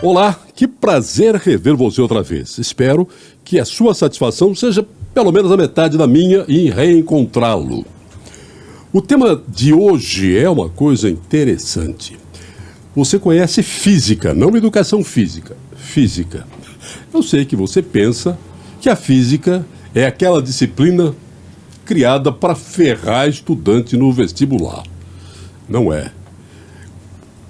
Olá, que prazer rever você outra vez. Espero que a sua satisfação seja pelo menos a metade da minha em reencontrá-lo. O tema de hoje é uma coisa interessante. Você conhece física, não educação física. Física. Eu sei que você pensa que a física é aquela disciplina criada para ferrar estudante no vestibular. Não é.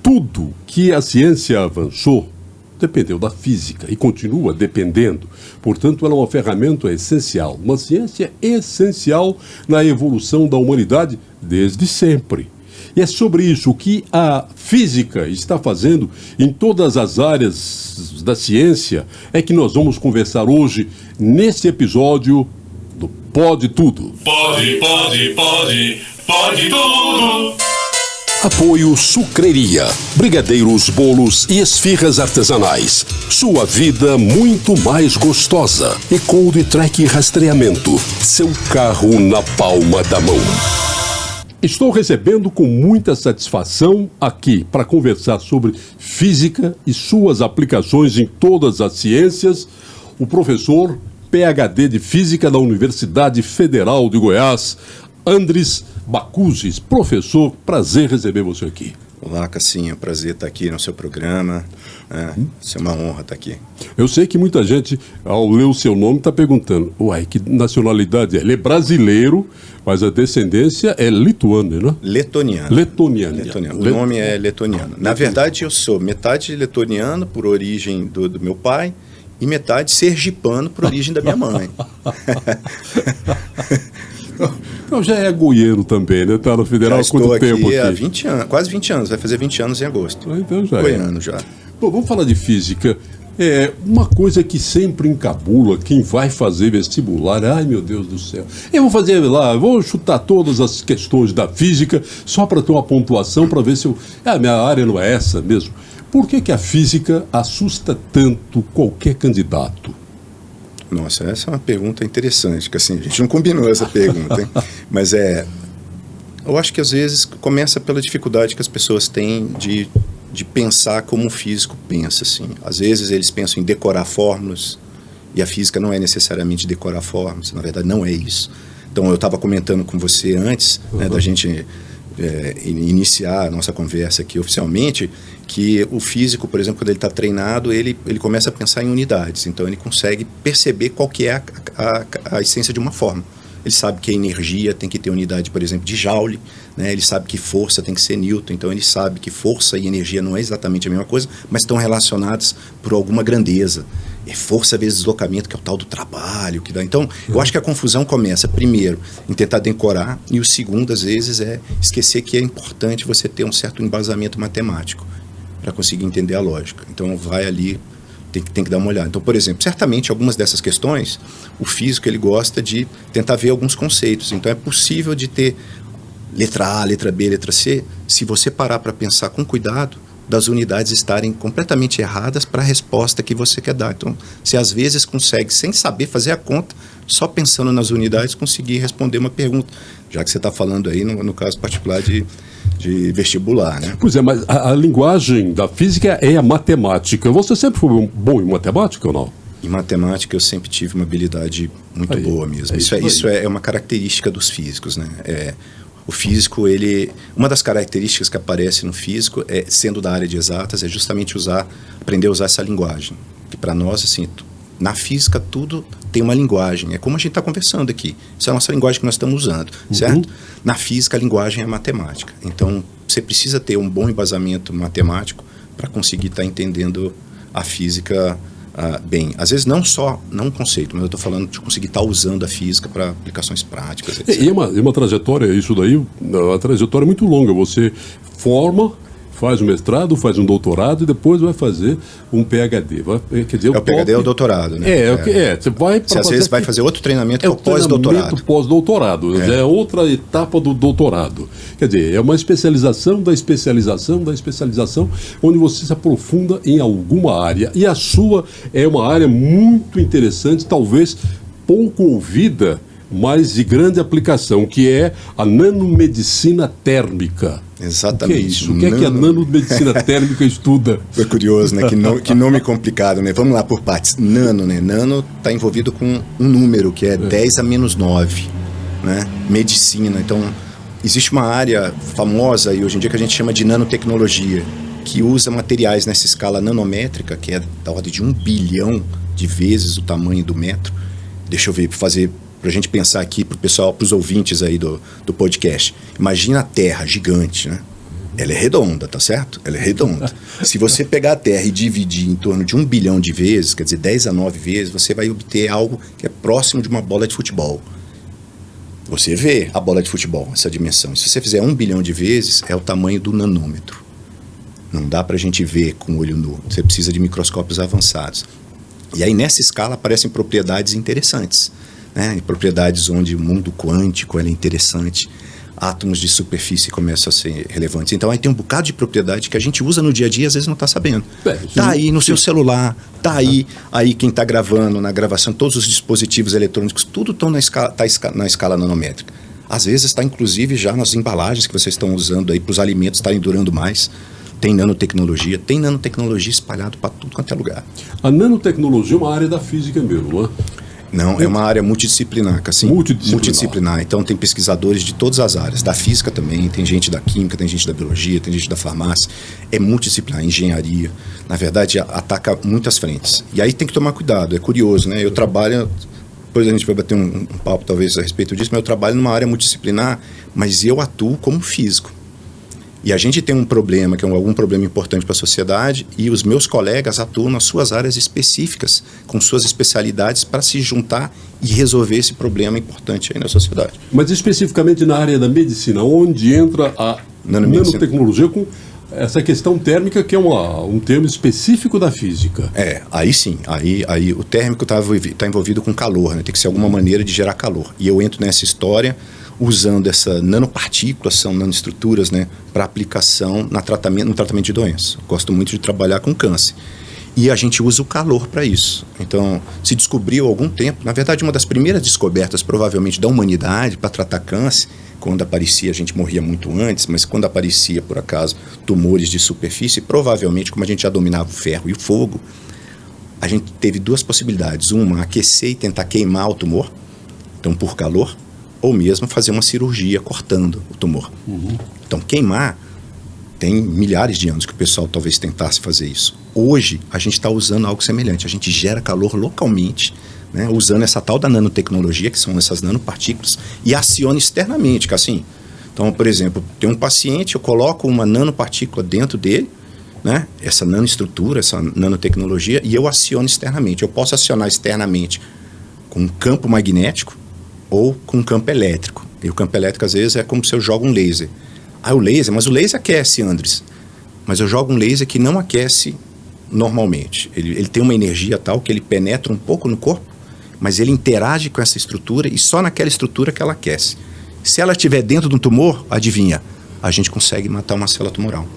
Tudo que a ciência avançou dependeu da física e continua dependendo. Portanto, ela é uma ferramenta essencial, uma ciência essencial na evolução da humanidade desde sempre. E é sobre isso que a física está fazendo em todas as áreas da ciência é que nós vamos conversar hoje nesse episódio do Pode Tudo. Pode tudo! Apoio Sucreria, brigadeiros, bolos e esfirras artesanais. Sua vida muito mais gostosa. E Cold Track Rastreamento, seu carro na palma da mão. Estou recebendo com muita satisfação aqui para conversar sobre física e suas aplicações em todas as ciências, o professor PhD de Física da Universidade Federal de Goiás, Andres Bacuzzi. Professor, prazer receber você aqui. Olá, Cassinho, prazer estar aqui no seu programa. Isso é uma honra estar aqui. Eu sei que muita gente, ao ler o seu nome, está perguntando, uai, que nacionalidade é? Ele é brasileiro, mas a descendência é lituana, né? Letoniano. O nome é letoniano. Na verdade, eu sou metade letoniano por origem do meu pai e metade sergipano por origem da minha mãe. Então já é goiano também, né? Está no Federal há quanto tempo aqui? Há 20 anos, quase 20 anos, vai fazer 20 anos em agosto. Então já goiano já. Bom, vamos falar de física. É uma coisa que sempre encabula quem vai fazer vestibular. Ai, meu Deus do céu. Eu vou fazer lá, vou chutar todas as questões da física só para ter uma pontuação, para ver se eu... minha área não é essa mesmo. Por que a física assusta tanto qualquer candidato? Nossa, essa é uma pergunta interessante, que assim, a gente não combinou essa pergunta, hein? Mas eu acho que às vezes começa pela dificuldade que as pessoas têm de pensar como um físico pensa, assim. Às vezes eles pensam em decorar fórmulas, e a física não é necessariamente decorar fórmulas, na verdade não é isso. Então eu estava comentando com você antes, né, da gente iniciar a nossa conversa aqui oficialmente, que o físico, por exemplo, quando ele está treinado, ele começa a pensar em unidades. Então ele consegue perceber qual que é a essência de uma forma. Ele sabe que a energia tem que ter unidade, por exemplo, de Joule, né? Ele sabe que força tem que ser Newton, então ele sabe que força e energia não é exatamente a mesma coisa, mas estão relacionadas por alguma grandeza. É força vezes deslocamento, que é o tal do trabalho que dá. Então, eu acho que a confusão começa, primeiro, em tentar decorar, e o segundo, às vezes, é esquecer que é importante você ter um certo embasamento matemático para conseguir entender a lógica. Então, vai ali, tem que dar uma olhada. Então, por exemplo, certamente, algumas dessas questões, o físico, ele gosta de tentar ver alguns conceitos. Então, é possível de ter letra A, letra B, letra C, se você parar para pensar com cuidado, das unidades estarem completamente erradas para a resposta que você quer dar. Então, você às vezes consegue, sem saber fazer a conta, só pensando nas unidades, conseguir responder uma pergunta, já que você está falando aí, no caso particular de vestibular, né? Pois é, mas a linguagem da física é a matemática. Você sempre foi bom em matemática ou não? Em matemática eu sempre tive uma habilidade muito boa mesmo. Isso é uma característica dos físicos, né? O físico, uma das características que aparece no físico, sendo da área de exatas, é justamente aprender a usar essa linguagem. Que para nós, assim, na física tudo tem uma linguagem. É como a gente está conversando aqui. Isso é a nossa linguagem que nós estamos usando, certo? Na física a linguagem é matemática. Então você precisa ter um bom embasamento matemático para conseguir estar entendendo a física bem. Às vezes não um conceito, mas eu estou falando de conseguir estar usando a física para aplicações práticas, etc. E uma trajetória, isso daí, uma trajetória muito longa. Você forma, faz um mestrado, faz um doutorado e depois vai fazer um PhD. Quer dizer, o PhD é o doutorado, né? Você vai para às vezes vai fazer outro treinamento que é o pós-doutorado. Pós-doutorado, é outra etapa do doutorado. Quer dizer, é uma especialização da especialização da especialização, onde você se aprofunda em alguma área. E a sua é uma área muito interessante, talvez pouco ouvida mas de grande aplicação, que é a nanomedicina térmica. Exatamente. O que é isso? O que é que a nanomedicina térmica estuda? Foi curioso, né? Que nome complicado, né? Vamos lá por partes. Nano, né? Nano está envolvido com um número, que é 10 a menos 9, né? Medicina. Então, existe uma área famosa aí hoje em dia que a gente chama de nanotecnologia, que usa materiais nessa escala nanométrica, que é da ordem de 1 bilhão de vezes o tamanho do metro. Deixa eu ver, para a gente pensar aqui para o pessoal, para os ouvintes aí do podcast. Imagina a Terra gigante, né? Ela é redonda, tá certo? Ela é redonda. Se você pegar a Terra e dividir em torno de 1 bilhão de vezes, quer dizer, 10 a 9 vezes, você vai obter algo que é próximo de uma bola de futebol. Você vê a bola de futebol, essa dimensão. E se você fizer 1 bilhão de vezes, é o tamanho do nanômetro. Não dá para a gente ver com o olho nu. Você precisa de microscópios avançados. E aí, nessa escala, aparecem propriedades interessantes, né? Propriedades onde o mundo quântico é interessante, átomos de superfície começam a ser relevantes. Então, aí tem um bocado de propriedade que a gente usa no dia a dia e às vezes não está sabendo. Está aí no seu celular, está aí quem está gravando, na gravação, todos os dispositivos eletrônicos, tudo estão na escala nanométrica. Às vezes está, inclusive, já nas embalagens que vocês estão usando aí para os alimentos estarem durando mais. Tem nanotecnologia espalhada para tudo quanto é lugar. A nanotecnologia é uma área da física mesmo, não é? Não, é uma área multidisciplinar, assim. Multidisciplinar. Então tem pesquisadores de todas as áreas, da física também, tem gente da química, tem gente da biologia, tem gente da farmácia. É multidisciplinar, engenharia. Na verdade, ataca muitas frentes. E aí tem que tomar cuidado, é curioso, né? Eu trabalho, depois a gente vai bater um papo talvez a respeito disso, mas eu trabalho numa área multidisciplinar, mas eu atuo como físico. E a gente tem um problema, que é algum problema importante para a sociedade, e os meus colegas atuam nas suas áreas específicas, com suas especialidades, para se juntar e resolver esse problema importante aí na sociedade. Mas especificamente na área da medicina, onde entra a nanotecnologia com essa questão térmica, que é um termo específico da física. Aí sim, aí o térmico está envolvido com calor, né? Tem que ser alguma maneira de gerar calor. E eu entro nessa história usando essa nanopartículas, são nanoestruturas, né, para aplicação no tratamento de doenças. Gosto muito de trabalhar com câncer. E a gente usa o calor para isso. Então, se descobriu há algum tempo, na verdade, uma das primeiras descobertas, provavelmente, da humanidade para tratar câncer, quando aparecia, a gente morria muito antes, mas quando aparecia, por acaso, tumores de superfície, provavelmente, como a gente já dominava o ferro e o fogo, a gente teve duas possibilidades. Uma, aquecer e tentar queimar o tumor, então por calor, ou mesmo fazer uma cirurgia cortando o tumor. Então, queimar, tem milhares de anos que o pessoal talvez tentasse fazer isso. Hoje, a gente está usando algo semelhante. A gente gera calor localmente, né, usando essa tal da nanotecnologia, que são essas nanopartículas, e aciona externamente, que assim. Então, por exemplo, tem um paciente, eu coloco uma nanopartícula dentro dele, né, essa nanoestrutura, essa nanotecnologia, e eu aciono externamente. Eu posso acionar externamente com um campo magnético, ou com campo elétrico. E o campo elétrico, às vezes, é como se eu jogo um laser. Mas o laser aquece, Andres. Mas eu jogo um laser que não aquece normalmente. Ele tem uma energia tal que ele penetra um pouco no corpo, mas ele interage com essa estrutura e só naquela estrutura que ela aquece. Se ela estiver dentro de um tumor, adivinha, a gente consegue matar uma célula tumoral.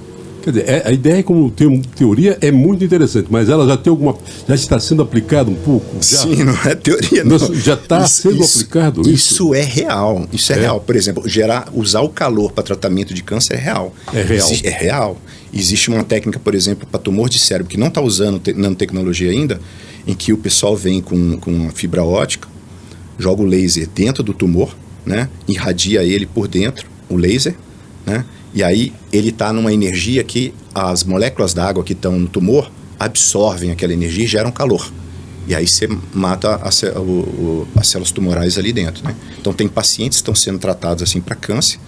Quer dizer, a ideia como teoria é muito interessante, mas ela já está sendo aplicada um pouco? Já? Sim, não é teoria, não. Já está sendo aplicado isso? Isso é real, real. Por exemplo, usar o calor para tratamento de câncer é real. É real? É real. Existe uma técnica, por exemplo, para tumor de cérebro, que não está usando nanotecnologia ainda, em que o pessoal vem com uma fibra ótica, joga o laser dentro do tumor, né, irradia ele por dentro, o laser, né, e aí ele está numa energia que as moléculas d'água que estão no tumor absorvem aquela energia e geram calor. E aí você mata as células tumorais ali dentro, né? Então tem pacientes que estão sendo tratados assim para câncer,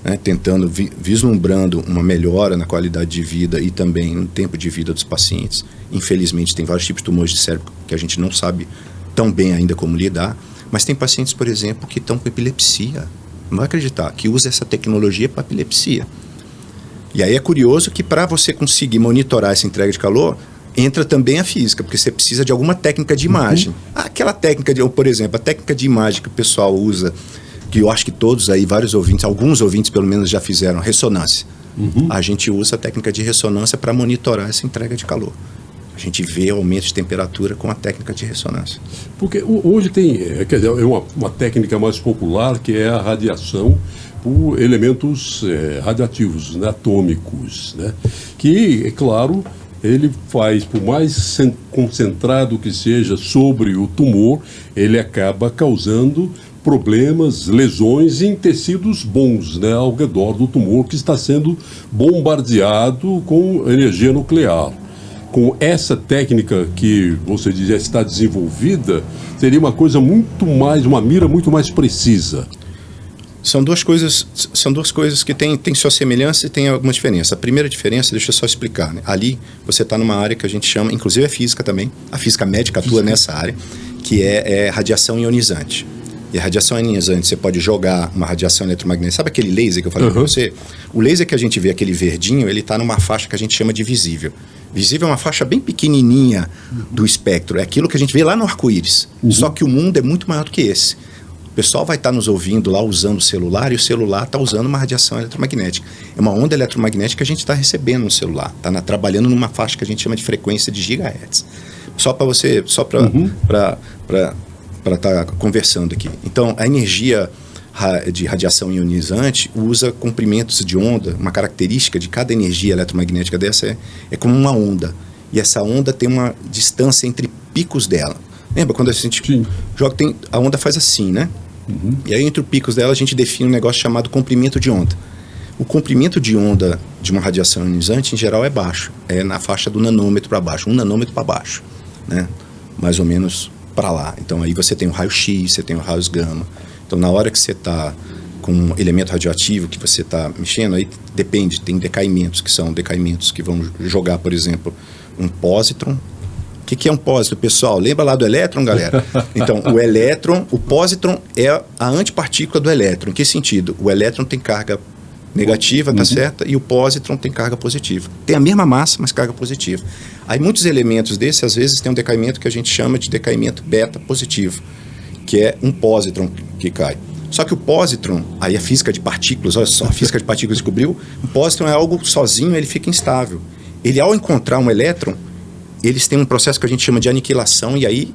né, tentando, vislumbrando uma melhora na qualidade de vida e também no tempo de vida dos pacientes. Infelizmente tem vários tipos de tumores de cérebro que a gente não sabe tão bem ainda como lidar, mas tem pacientes, por exemplo, que estão com epilepsia. Não vai acreditar, que usa essa tecnologia para epilepsia. E aí é curioso que para você conseguir monitorar essa entrega de calor, entra também a física, porque você precisa de alguma técnica de imagem. Aquela técnica, por exemplo, a técnica de imagem que o pessoal usa, que eu acho que todos aí, alguns ouvintes pelo menos já fizeram, ressonância. A gente usa a técnica de ressonância para monitorar essa entrega de calor. A gente vê aumento de temperatura com a técnica de ressonância. Porque hoje tem, quer dizer, uma técnica mais popular que é a radiação por elementos radioativos, né, atômicos, né, que, é claro, ele faz, por mais concentrado que seja sobre o tumor, ele acaba causando problemas, lesões em tecidos bons, né, ao redor do tumor que está sendo bombardeado com energia nuclear. Com essa técnica que você diz já está desenvolvida, seria uma coisa muito mais, uma mira muito mais precisa. São duas coisas que têm sua semelhança e tem alguma diferença. A primeira diferença, deixa eu só explicar, né? Ali você está numa área que a gente chama, inclusive é física também, a física médica atua nessa área, que é radiação ionizante. E a radiação ionizante, você pode jogar uma radiação eletromagnética. Sabe aquele laser que eu falei para você? O laser que a gente vê, aquele verdinho, ele está numa faixa que a gente chama de visível. Visível é uma faixa bem pequenininha do espectro. É aquilo que a gente vê lá no arco-íris. Só que o mundo é muito maior do que esse. O pessoal vai estar nos ouvindo lá usando o celular e o celular está usando uma radiação eletromagnética. É uma onda eletromagnética que a gente está recebendo no celular. Está trabalhando numa faixa que a gente chama de frequência de gigahertz. Só para estar conversando aqui. Então, a energia de radiação ionizante usa comprimentos de onda. Uma característica de cada energia eletromagnética dessa é como uma onda. E essa onda tem uma distância entre picos dela. Lembra quando a gente joga, a onda faz assim, né? E aí entre os picos dela a gente define um negócio chamado comprimento de onda. O comprimento de onda de uma radiação ionizante, em geral, é baixo. É na faixa do nanômetro para baixo, 1 nanômetro para baixo, né? Mais ou menos para lá. Então aí você tem o raio-x, você tem o raios gama. Então na hora que você está com um elemento radioativo que você está mexendo, aí depende, tem decaimentos que são decaimentos que vão jogar, por exemplo, um pósitron. O que é um pósitron, pessoal? Lembra lá do elétron, galera? Então, o elétron, o pósitron é a antipartícula do elétron. Em que sentido? O elétron tem carga negativa, tá certo? E o pósitron tem carga positiva. Tem a mesma massa, mas carga positiva. Aí muitos elementos desses, às vezes, tem um decaimento que a gente chama de decaimento beta positivo, que é um pósitron que cai. Só que o pósitron, aí a física de partículas, olha só, a física de partículas descobriu, o pósitron é algo sozinho, ele fica instável. Ele, ao encontrar um elétron, eles têm um processo que a gente chama de aniquilação e aí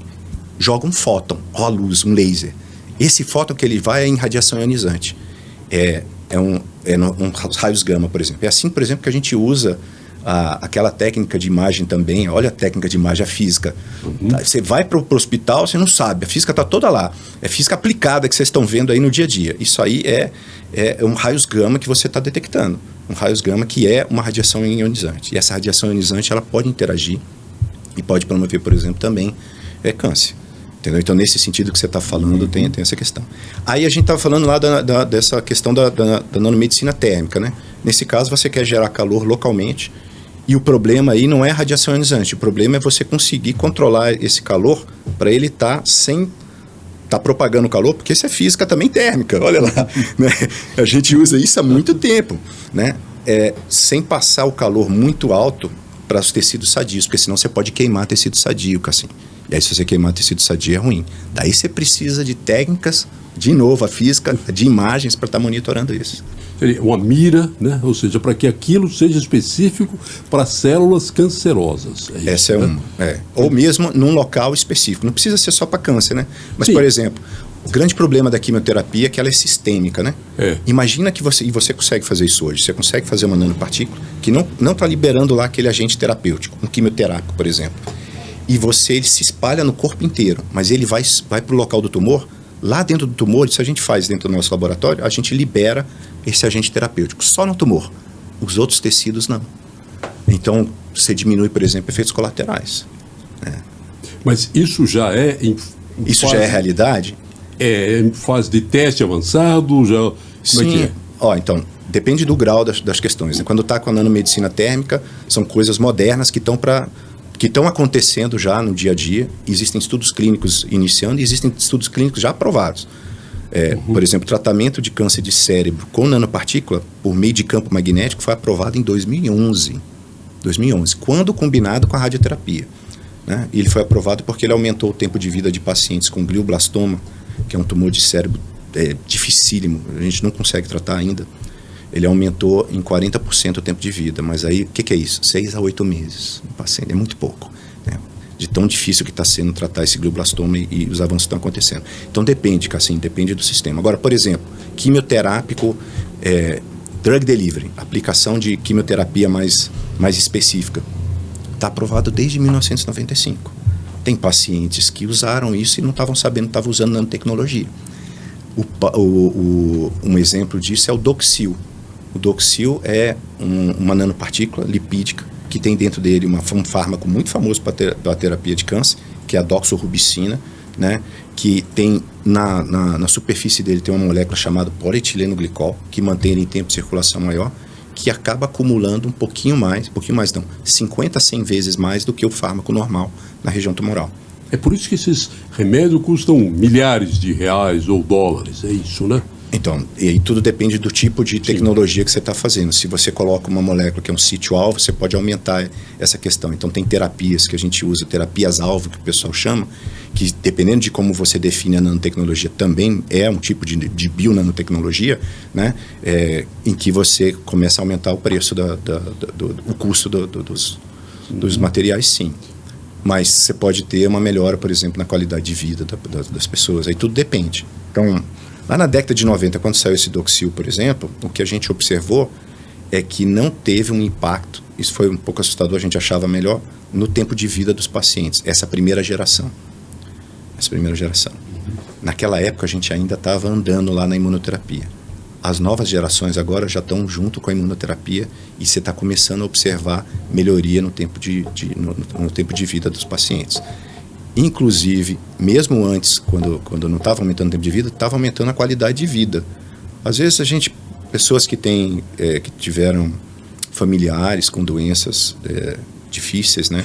joga um fóton, ó, a luz, um laser. Esse fóton que ele vai é em radiação ionizante. É raios gama, por exemplo. É assim, por exemplo, que a gente usa aquela técnica de imagem também. Olha a técnica de imagem, a física. Você vai para o hospital, você não sabe. A física está toda lá. É física aplicada que vocês estão vendo aí no dia a dia. Isso aí é um raios gama que você está detectando. Um raios gama que é uma radiação ionizante. E essa radiação ionizante ela pode interagir e pode promover, por exemplo, também câncer. Entendeu? Então, nesse sentido que você está falando, tem essa questão. Aí a gente estava falando lá dessa questão da nanomedicina térmica, né? Nesse caso, você quer gerar calor localmente e o problema aí não é a radiação ionizante. O problema é você conseguir controlar esse calor para ele estar sem propagando calor, porque isso é física também térmica, olha lá. Né? A gente usa isso há muito tempo, né? Sem passar o calor muito alto para os tecidos sadios, porque senão você pode queimar tecido sadio, assim. E aí, se você queimar tecido sadio, é ruim. Daí você precisa de técnicas, de novo, a física, de imagens para estar monitorando isso. Seria uma mira, né? Ou seja, para que aquilo seja específico para células cancerosas. É isso, essa é uma. Ou mesmo num local específico. Não precisa ser só para câncer, né? Mas, sim, por exemplo, o grande problema da quimioterapia é que ela é sistêmica, né? Imagina que você consegue fazer isso hoje. Você consegue fazer uma nanopartícula que não está liberando lá aquele agente terapêutico, um quimioterápico, por exemplo. E ele se espalha no corpo inteiro, mas ele vai para o local do tumor. Lá dentro do tumor, isso a gente faz dentro do nosso laboratório, a gente libera esse agente terapêutico só no tumor. Os outros tecidos não. Então, você diminui, por exemplo, efeitos colaterais. Mas isso já é isso já é realidade? É em fase de teste avançado? Já... Como é que é? Então, depende do grau das questões. Né? Quando está com a nanomedicina térmica, são coisas modernas que estão acontecendo já no dia a dia. Existem estudos clínicos iniciando e existem estudos clínicos já aprovados. Por exemplo, tratamento de câncer de cérebro com nanopartícula por meio de campo magnético foi aprovado em 2011, quando combinado com a radioterapia. Né? E ele foi aprovado porque ele aumentou o tempo de vida de pacientes com glioblastoma, que é um tumor de cérebro dificílimo, a gente não consegue tratar ainda. Ele aumentou em 40% o tempo de vida, mas aí o que é isso? 6 a 8 meses no paciente, é muito pouco. né? De tão difícil que está sendo tratar esse glioblastoma e os avanços estão acontecendo. Então depende, assim, depende do sistema. Agora, por exemplo, quimioterápico, drug delivery, aplicação de quimioterapia mais específica, está aprovado desde 1995. Tem pacientes que usaram isso e não estavam sabendo, estavam usando nanotecnologia. Um exemplo disso é o Doxil. O Doxil é uma nanopartícula lipídica que tem dentro dele um fármaco muito famoso para a terapia de câncer, que é a doxorubicina, né? Que tem na superfície dele tem uma molécula chamada polietileno-glicol, que mantém ele em tempo de circulação maior, que acaba acumulando um pouquinho mais não, 50 a 100 vezes mais do que o fármaco normal na região tumoral. É por isso que esses remédios custam milhares de reais ou dólares, é isso, né? Então, e aí tudo depende do tipo de tecnologia que você está fazendo. Se você coloca uma molécula que é um sítio-alvo, você pode aumentar essa questão. Então, tem terapias que a gente usa, terapias-alvo, que o pessoal chama, que dependendo de como você define a nanotecnologia, também é um tipo de bio-nanotecnologia, né? Em que você começa a aumentar o preço, o custo dos materiais, sim. Mas você pode ter uma melhora, por exemplo, na qualidade de vida das pessoas. Aí tudo depende. Então, lá na década de 90, quando saiu esse Doxil, por exemplo, o que a gente observou é que não teve um impacto, isso foi um pouco assustador, a gente achava melhor, no tempo de vida dos pacientes, essa primeira geração. Naquela época, a gente ainda estava andando lá na imunoterapia. As novas gerações agora já estão junto com a imunoterapia e você está começando a observar melhoria no tempo no tempo de vida dos pacientes. Inclusive, mesmo antes, quando não estava aumentando o tempo de vida, estava aumentando a qualidade de vida. Às vezes pessoas que tiveram familiares com doenças difíceis, né?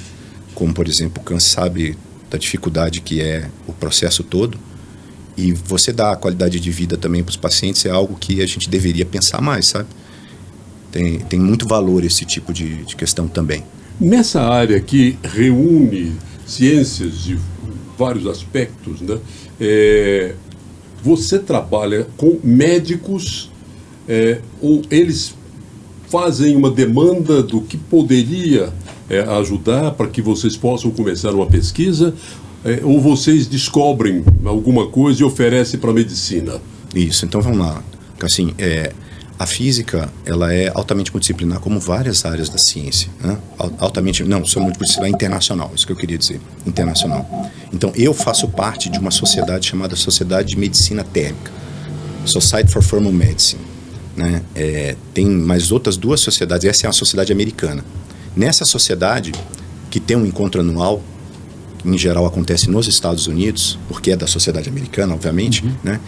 Como por exemplo o câncer, sabe da dificuldade que é o processo todo, e você dar a qualidade de vida também para os pacientes é algo que a gente deveria pensar mais, sabe? Tem muito valor esse tipo de questão também. Nessa área que reúne ciências de vários aspectos, né? Você trabalha com médicos ou eles fazem uma demanda do que poderia ajudar para que vocês possam começar uma pesquisa, ou vocês descobrem alguma coisa e oferecem para a medicina? Isso, então vamos lá. Assim, a física, ela é altamente multidisciplinar, como várias áreas da ciência, né? Sou multidisciplinar internacional, isso que eu queria dizer, internacional. Então, eu faço parte de uma sociedade chamada Sociedade de Medicina Térmica, Society for Thermal Medicine, né? Tem mais outras duas sociedades, essa é uma sociedade americana. Nessa sociedade, que tem um encontro anual, em geral acontece nos Estados Unidos, porque é da sociedade americana, obviamente, né?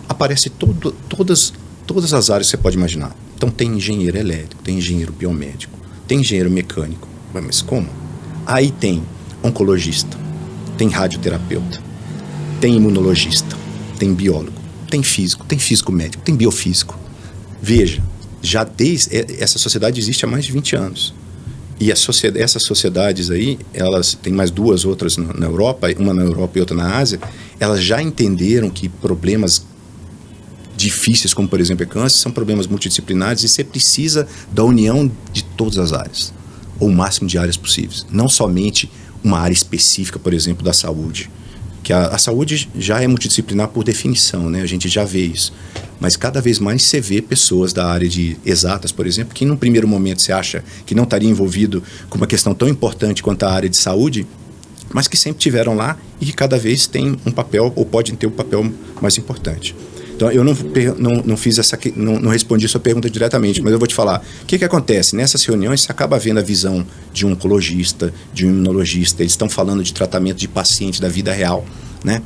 Aparece todas as áreas que você pode imaginar. Então tem engenheiro elétrico, tem engenheiro biomédico, tem engenheiro mecânico. Mas como? Aí tem oncologista, tem radioterapeuta, tem imunologista, tem biólogo, tem físico médico, tem biofísico. Veja, essa sociedade existe há mais de 20 anos. E essas sociedades aí, elas têm mais duas outras na Europa, uma na Europa e outra na Ásia, elas já entenderam que problemas difíceis, como por exemplo o câncer, são problemas multidisciplinares e você precisa da união de todas as áreas, ou o máximo de áreas possíveis. Não somente uma área específica, por exemplo, da saúde, que a saúde já é multidisciplinar por definição, né? A gente já vê isso. Mas cada vez mais você vê pessoas da área de exatas, por exemplo, que num primeiro momento você acha que não estaria envolvido com uma questão tão importante quanto a área de saúde, mas que sempre tiveram lá e que cada vez tem um papel, ou podem ter um papel mais importante. Então, eu não respondi a sua pergunta diretamente, mas eu vou te falar. O que acontece? Nessas reuniões, você acaba vendo a visão de um oncologista, de um imunologista, eles estão falando de tratamento de paciente da vida real, né?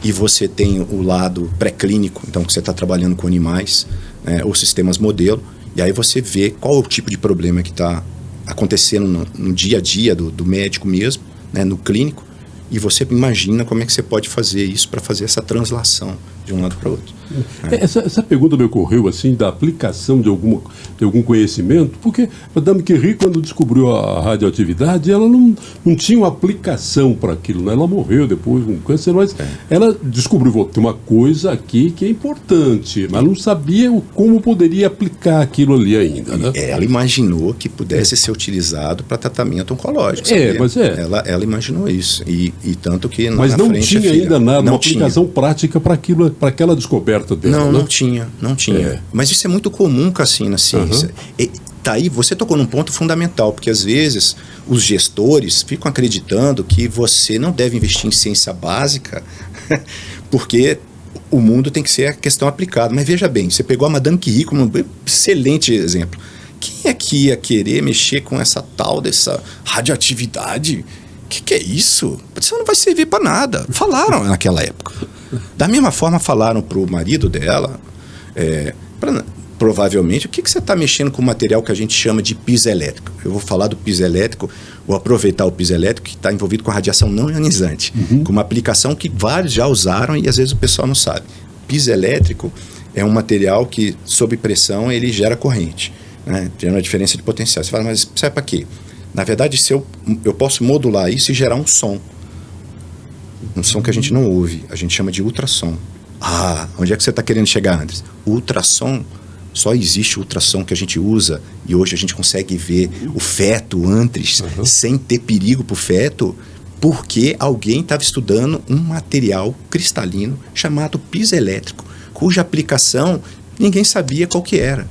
E você tem o lado pré-clínico, então que você está trabalhando com animais, né, ou sistemas modelo, e aí você vê qual é o tipo de problema que está acontecendo no dia a dia do médico mesmo, né, no clínico, e você imagina como é que você pode fazer isso para fazer essa translação de um lado para o outro. Essa pergunta me ocorreu, assim, da aplicação de algum conhecimento, porque Madame Curie, quando descobriu a radioatividade, ela não tinha uma aplicação para aquilo, né? Ela morreu depois com câncer, mas ela descobriu, tem uma coisa aqui que é importante, mas não sabia como poderia aplicar aquilo ali ainda, né? Ela imaginou que pudesse ser utilizado para tratamento oncológico. Ela imaginou isso, e tanto que mas não tinha ainda nada, uma aplicação prática para aquela descoberta dela. Não tinha. Mas isso é muito comum, Cassim, na ciência. Tá aí, você tocou num ponto fundamental, porque às vezes os gestores ficam acreditando que você não deve investir em ciência básica, porque o mundo tem que ser a questão aplicada. Mas veja bem, você pegou a Madame Curie como um excelente exemplo. Quem é que ia querer mexer com essa tal dessa radioatividade? Que é isso? Isso não vai servir para nada. Falaram naquela época. Da mesma forma, falaram para o marido dela, provavelmente, o que você está mexendo com o material que a gente chama de piso elétrico? Eu vou falar do piso elétrico, vou aproveitar o piso elétrico que está envolvido com radiação não ionizante, com uma aplicação que vários já usaram e às vezes o pessoal não sabe. Piso elétrico é um material que, sob pressão, ele gera corrente, né? Gera uma diferença de potencial. Você fala, mas serve para quê? Na verdade, se eu posso modular isso e gerar um som. Um som que a gente não ouve, a gente chama de ultrassom. Onde é que você está querendo chegar, Andres? O ultrassom, só existe o ultrassom que a gente usa e hoje a gente consegue ver o feto antes, sem ter perigo para o feto, porque alguém estava estudando um material cristalino chamado piso elétrico, cuja aplicação ninguém sabia qual que era.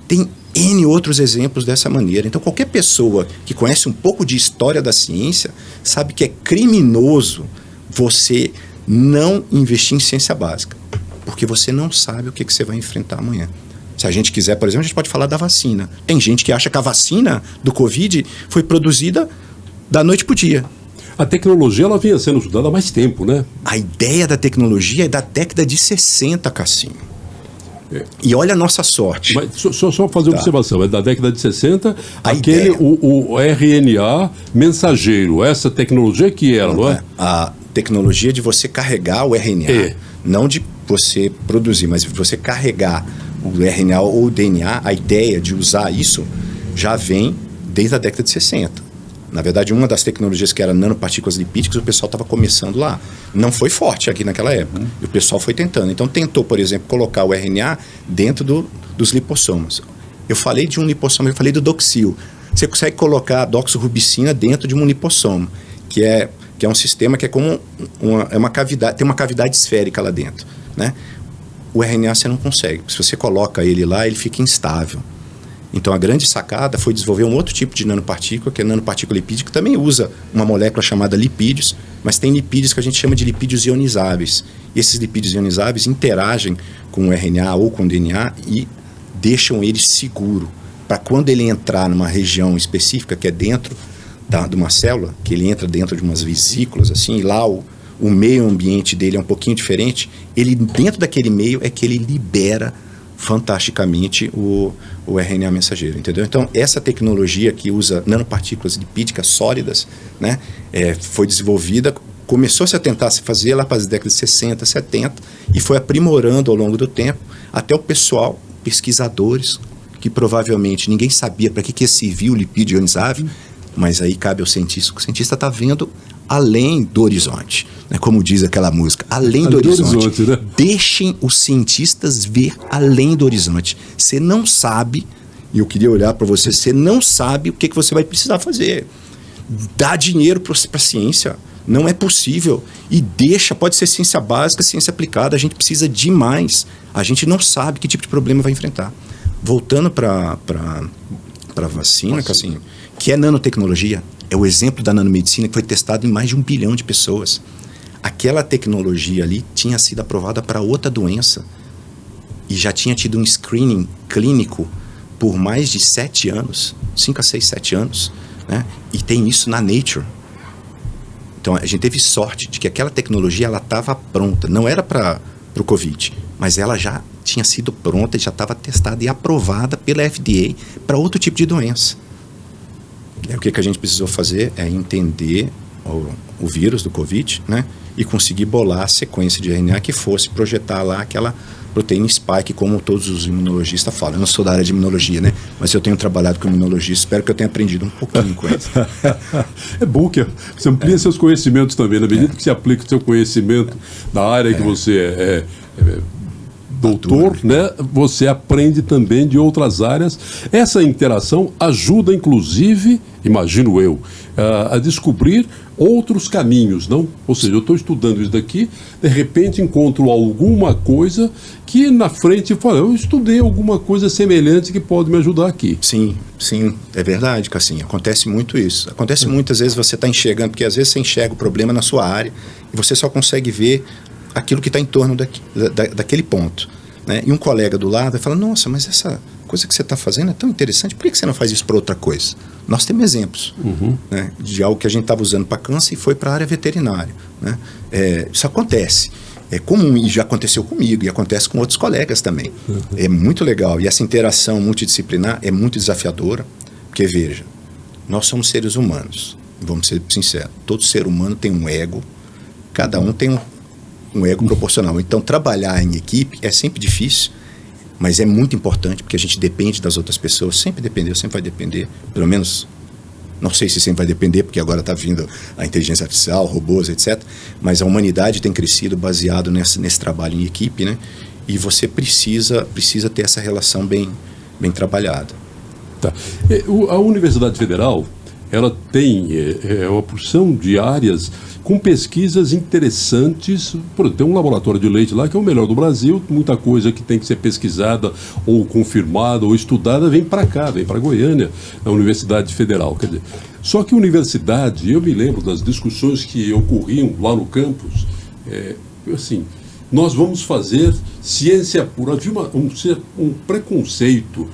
Tem N outros exemplos dessa maneira. Então, qualquer pessoa que conhece um pouco de história da ciência sabe que é criminoso você não investir em ciência básica, porque você não sabe o que você vai enfrentar amanhã. Se a gente quiser, por exemplo, a gente pode falar da vacina. Tem gente que acha que a vacina do Covid foi produzida da noite para o dia. A tecnologia ela vinha sendo estudada há mais tempo, né? A ideia da tecnologia é da década de 60, Cassim. E olha a nossa sorte. Mas só fazer uma observação, é da década de 60, o RNA mensageiro, essa tecnologia que era, não é? A tecnologia de você carregar o RNA, não de você produzir, mas de você carregar o RNA ou o DNA, a ideia de usar isso já vem desde a década de 60. Na verdade, uma das tecnologias que era nanopartículas lipídicas, o pessoal estava começando lá. Não foi forte aqui naquela época. E o pessoal foi tentando. Então, tentou, por exemplo, colocar o RNA dentro dos lipossomos. Eu falei de um lipossomo, eu falei do doxil. Você consegue colocar a doxorubicina dentro de um lipossomo, que é um sistema que é como uma cavidade, tem uma cavidade esférica lá dentro, né? O RNA você não consegue. Se você coloca ele lá, ele fica instável. Então, a grande sacada foi desenvolver um outro tipo de nanopartícula, que é nanopartícula lipídica, que também usa uma molécula chamada lipídios, mas tem lipídios que a gente chama de lipídios ionizáveis. E esses lipídios ionizáveis interagem com o RNA ou com o DNA e deixam ele seguro, para quando ele entrar numa região específica, que é dentro de uma célula, que ele entra dentro de umas vesículas, assim, e lá o meio ambiente dele é um pouquinho diferente, ele dentro daquele meio é que ele libera fantasticamente o RNA mensageiro, entendeu? Então, essa tecnologia que usa nanopartículas lipídicas sólidas, né, foi desenvolvida, começou-se a tentar se fazer lá para as décadas de 60, 70 e foi aprimorando ao longo do tempo até o pessoal, pesquisadores, que provavelmente ninguém sabia para que servia o lipídio ionizável, mas aí cabe ao cientista, o cientista está vendo além do horizonte, né? Como diz aquela música, além do horizonte, né? Deixem os cientistas ver além do horizonte. Você não sabe, e eu queria olhar para você, você não sabe o que você vai precisar fazer. Dá dinheiro para a ciência, não é possível. E pode ser ciência básica, ciência aplicada, a gente precisa de mais. A gente não sabe que tipo de problema vai enfrentar. Voltando para a vacina, assim, que é nanotecnologia, é o exemplo da nanomedicina que foi testado em mais de 1 bilhão de pessoas. Aquela tecnologia ali tinha sido aprovada para outra doença e já tinha tido um screening clínico por mais de 7 anos, 5 a 6, 7 anos, né? E tem isso na Nature. Então, a gente teve sorte de que aquela tecnologia estava pronta. Não era para o Covid, mas ela já tinha sido pronta, já estava testada e aprovada pela FDA para outro tipo de doença. O que a gente precisou fazer é entender o vírus do Covid, né? E conseguir bolar a sequência de RNA que fosse projetar lá aquela proteína spike, como todos os imunologistas falam. Eu não sou da área de imunologia, né? Mas eu tenho trabalhado com imunologia, espero que eu tenha aprendido um pouquinho com eles. É bom que você amplia seus conhecimentos também, na medida que você aplica o seu conhecimento na área que você é doutor, né? Você aprende também de outras áreas. Essa interação ajuda, inclusive, imagino eu, a descobrir outros caminhos, não? Ou seja, eu estou estudando isso daqui, de repente encontro alguma coisa que na frente fala, eu estudei alguma coisa semelhante que pode me ajudar aqui. Sim, é verdade, Cassinho. Acontece muito isso. Acontece muitas vezes você está enxergando, porque às vezes você enxerga o problema na sua área e você só consegue ver aquilo que está em torno daquele ponto, né? E um colega do lado vai falar, nossa, mas essa coisa que você está fazendo é tão interessante, por que você não faz isso para outra coisa? Nós temos exemplos, né, de algo que a gente estava usando para câncer e foi para a área veterinária, né? Isso acontece, é comum e já aconteceu comigo e acontece com outros colegas também. É muito legal e essa interação multidisciplinar é muito desafiadora, porque veja, nós somos seres humanos, vamos ser sinceros, todo ser humano tem um ego, cada um tem um ego proporcional, então trabalhar em equipe é sempre difícil, mas é muito importante, porque a gente depende das outras pessoas, sempre dependeu, sempre vai depender, pelo menos, não sei se sempre vai depender, porque agora está vindo a inteligência artificial, robôs, etc., mas a humanidade tem crescido baseado nesse trabalho em equipe, né? E você precisa ter essa relação bem trabalhada. Tá. A Universidade Federal, ela tem uma porção de áreas com pesquisas interessantes. Tem um laboratório de leite lá que é o melhor do Brasil, muita coisa que tem que ser pesquisada ou confirmada ou estudada vem para cá, vem para Goiânia, na Universidade Federal. Quer dizer, só que a universidade, eu me lembro das discussões que ocorriam lá no campus, assim, nós vamos fazer ciência pura. Havia um preconceito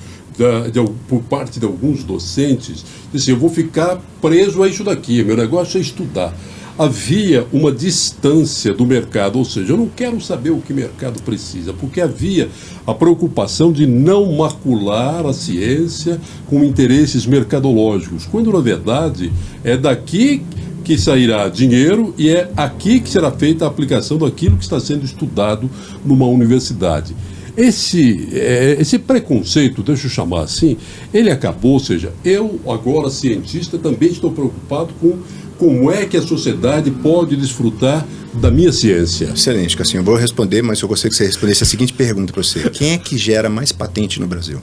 por parte de alguns docentes, assim, eu vou ficar preso a isso daqui, meu negócio é estudar. Havia uma distância do mercado, ou seja, eu não quero saber o que o mercado precisa, porque havia a preocupação de não macular a ciência com interesses mercadológicos, quando na verdade é daqui que sairá dinheiro e é aqui que será feita a aplicação daquilo que está sendo estudado numa universidade. Esse preconceito, deixa eu chamar assim, ele acabou, ou seja, eu agora cientista também estou preocupado com como é que a sociedade pode desfrutar da minha ciência. Excelente, Cassinho. Eu vou responder, mas eu gostaria que você respondesse a seguinte pergunta para você. Quem é que gera mais patente no Brasil?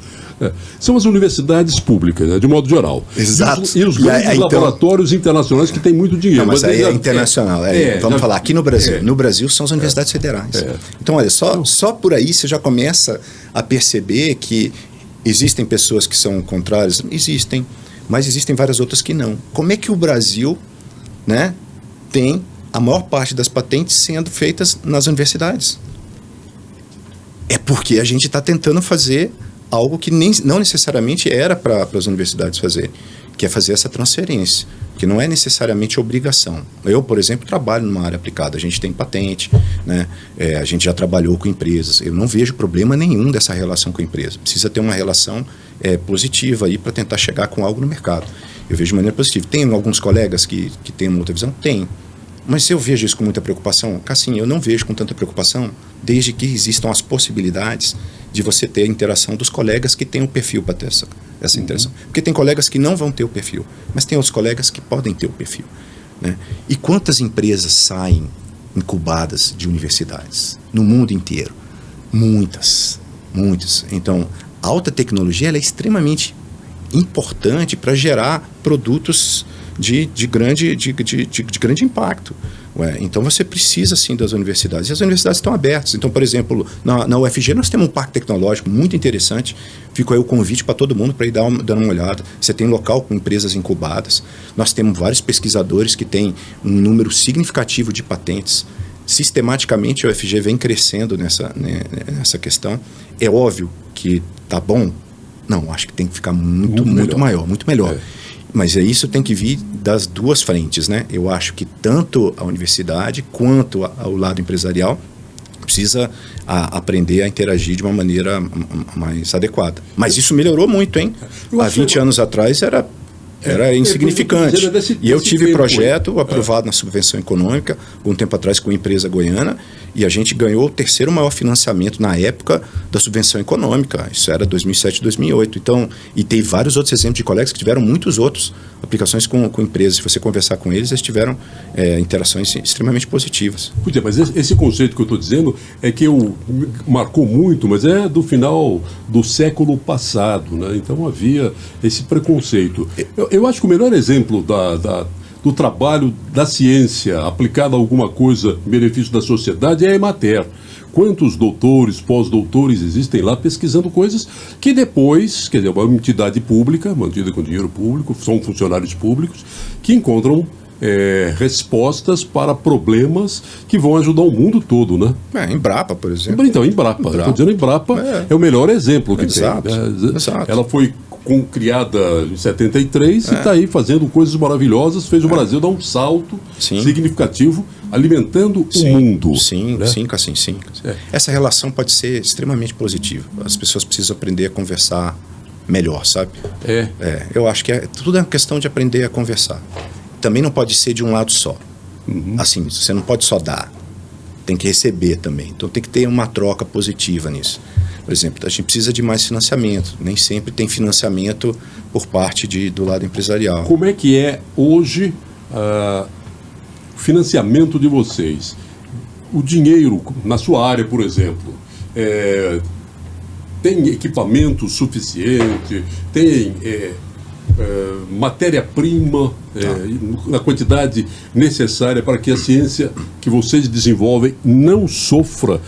São as universidades públicas, né, de modo geral. Exato. E os grandes laboratórios internacionais que têm muito dinheiro. Não, mas aí é internacional. Vamos falar aqui no Brasil. No Brasil são as universidades federais. Então, olha, só por aí você já começa a perceber que existem pessoas que são contrárias. Existem, mas existem várias outras que não. Como é que o Brasil, né, tem a maior parte das patentes sendo feitas nas universidades? É porque a gente está tentando fazer algo que não necessariamente era para as universidades fazerem, que é fazer essa transferência, que não é necessariamente obrigação. Eu, por exemplo, trabalho numa área aplicada, a gente tem patente, né? A gente já trabalhou com empresas, eu não vejo problema nenhum dessa relação com a empresa, precisa ter uma relação positiva aí para tentar chegar com algo no mercado. Eu vejo de maneira positiva. Tem alguns colegas que têm uma outra visão? Tem. Mas se eu vejo isso com muita preocupação, Cassinho, eu não vejo com tanta preocupação, desde que existam as possibilidades de você ter a interação dos colegas que têm o perfil para ter essa interação. Porque tem colegas que não vão ter o perfil, mas tem outros colegas que podem ter o perfil, né? E quantas empresas saem incubadas de universidades? No mundo inteiro. Muitas. Então, a alta tecnologia ela é extremamente importante para gerar produtos de grande impacto. Então você precisa sim das universidades, e as universidades estão abertas. Então, por exemplo, na UFG nós temos um parque tecnológico muito interessante, fica aí o convite para todo mundo para ir dando uma olhada. Você tem local com empresas incubadas, nós temos vários pesquisadores que têm um número significativo de patentes. Sistematicamente a UFG vem crescendo nessa questão. É óbvio que tá bom? Não, acho que tem que ficar muito maior, muito melhor. Mas isso tem que vir das duas frentes, né? Eu acho que tanto a universidade quanto o lado empresarial precisa aprender a interagir de uma maneira mais adequada. Mas isso melhorou muito, hein? Há 20 anos atrás era Era insignificante. E eu tive projeto aprovado na subvenção econômica, um tempo atrás com uma empresa goiana, e a gente ganhou o terceiro maior financiamento na época da subvenção econômica. Isso era 2007, 2008. Então, e tem vários outros exemplos de colegas que tiveram muitos outros aplicações com empresas. Se você conversar com eles, eles tiveram interações extremamente positivas. Pois é, mas esse conceito que eu estou dizendo é que marcou muito, mas é do final do século passado, né? Então havia esse preconceito. Eu acho que o melhor exemplo do trabalho da ciência aplicada a alguma coisa em benefício da sociedade é a Emater. Quantos doutores, pós-doutores existem lá pesquisando coisas que depois, quer dizer, uma entidade pública, mantida com dinheiro público, são funcionários públicos, que encontram respostas para problemas que vão ajudar o mundo todo, né? Embrapa, por exemplo. Então, Embrapa. Eu estou dizendo Embrapa é o melhor exemplo que tem. Né? Exato. Ela foi criada em 73 e está aí fazendo coisas maravilhosas, fez o Brasil dar um salto significativo, alimentando o mundo. Sim, né? sim. Essa relação pode ser extremamente positiva. As pessoas precisam aprender a conversar melhor, sabe? Eu acho que tudo é uma questão de aprender a conversar. Também não pode ser de um lado só. Assim, você não pode só dar. Tem que receber também. Então tem que ter uma troca positiva nisso. Por exemplo, a gente precisa de mais financiamento. Nem sempre tem financiamento por parte do lado empresarial. Como é que é hoje o financiamento de vocês? O dinheiro, na sua área, por exemplo, tem equipamento suficiente? Tem matéria-prima na quantidade necessária para que a ciência que vocês desenvolvem não sofra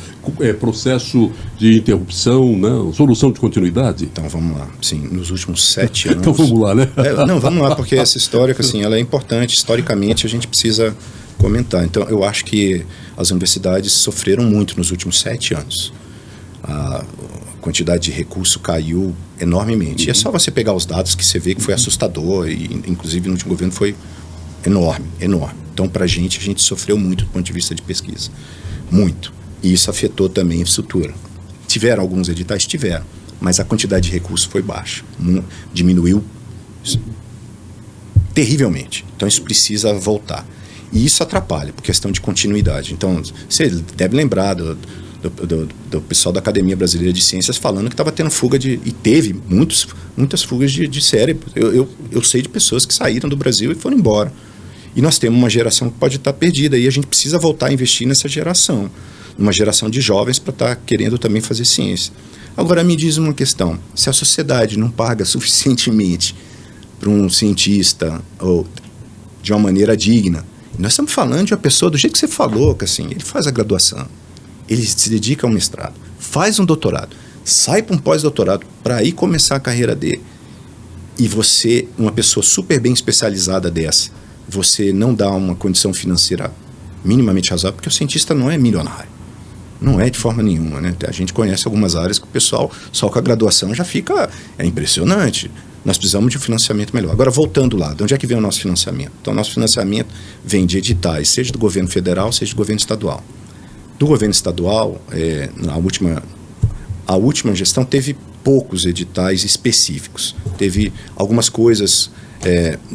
processo de interrupção, né? Solução de continuidade? Então vamos lá. Sim, nos últimos 7 anos... Então vamos lá, né? Vamos lá, porque essa história assim, ela é importante. Historicamente, a gente precisa comentar. Então, eu acho que as universidades sofreram muito nos últimos 7 anos. A quantidade de recurso caiu enormemente. E é só você pegar os dados que você vê que foi assustador, e inclusive no último governo foi enorme. Então, para a gente sofreu muito do ponto de vista de pesquisa. Muito. E isso afetou também a infraestrutura. Tiveram alguns editais? Tiveram. Mas a quantidade de recurso foi baixa. Diminuiu terrivelmente. Então, isso precisa voltar. E isso atrapalha, por questão de continuidade. Então, você deve lembrar do pessoal da Academia Brasileira de Ciências falando que estava tendo fuga e teve muitas fugas de cérebro. Eu sei de pessoas que saíram do Brasil e foram embora. E nós temos uma geração que pode estar perdida, e a gente precisa voltar a investir nessa geração, numa geração de jovens para estar querendo também fazer ciência. Agora, me diz uma questão: se a sociedade não paga suficientemente para um cientista ou de uma maneira digna, nós estamos falando de uma pessoa do jeito que você falou, que assim, ele faz a graduação, ele se dedica a um mestrado, faz um doutorado, sai para um pós-doutorado para aí começar a carreira dele, e você, uma pessoa super bem especializada dessa, você não dá uma condição financeira minimamente razoável, porque o cientista não é milionário. Não é de forma nenhuma, né? A gente conhece algumas áreas que o pessoal, só com a graduação, já fica... É impressionante. Nós precisamos de um financiamento melhor. Agora, voltando lá, de onde é que vem o nosso financiamento? Então, o nosso financiamento vem de editais, seja do governo federal, seja do governo estadual. Do governo estadual, a última gestão teve poucos editais específicos. Teve algumas coisas...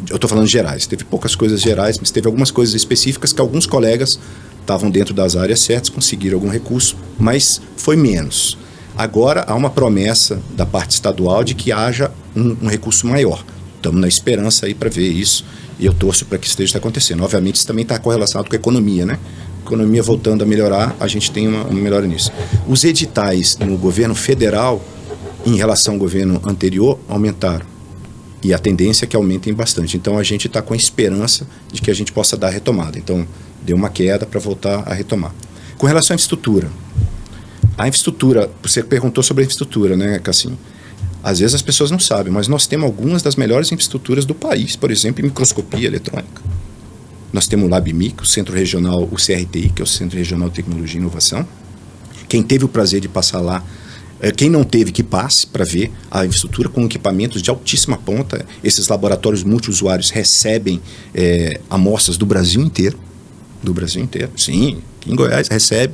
eu estou falando gerais. Teve poucas coisas gerais, mas teve algumas coisas específicas que alguns colegas estavam dentro das áreas certas, conseguiram algum recurso, mas foi menos. Agora há uma promessa da parte estadual de que haja um recurso maior. Estamos na esperança aí para ver isso, e eu torço para que isso esteja acontecendo. Obviamente isso também está correlacionado com a economia, né? A economia voltando a melhorar, a gente tem uma melhora nisso. Os editais no governo federal, em relação ao governo anterior, aumentaram. E a tendência é que aumentem bastante. Então, a gente está com a esperança de que a gente possa dar a retomada. Então, deu uma queda para voltar a retomar. Com relação à infraestrutura. A infraestrutura, você perguntou sobre a infraestrutura, né, Cassim? Às vezes as pessoas não sabem, mas nós temos algumas das melhores infraestruturas do país. Por exemplo, em microscopia eletrônica. Nós temos o LabMIC, o Centro Regional, o CRTI, que é o Centro Regional de Tecnologia e Inovação. Quem teve o prazer de passar lá, quem não teve, que passe para ver a infraestrutura com equipamentos de altíssima ponta. Esses laboratórios multiusuários recebem amostras do Brasil inteiro. Do Brasil inteiro. Sim, aqui em Goiás recebe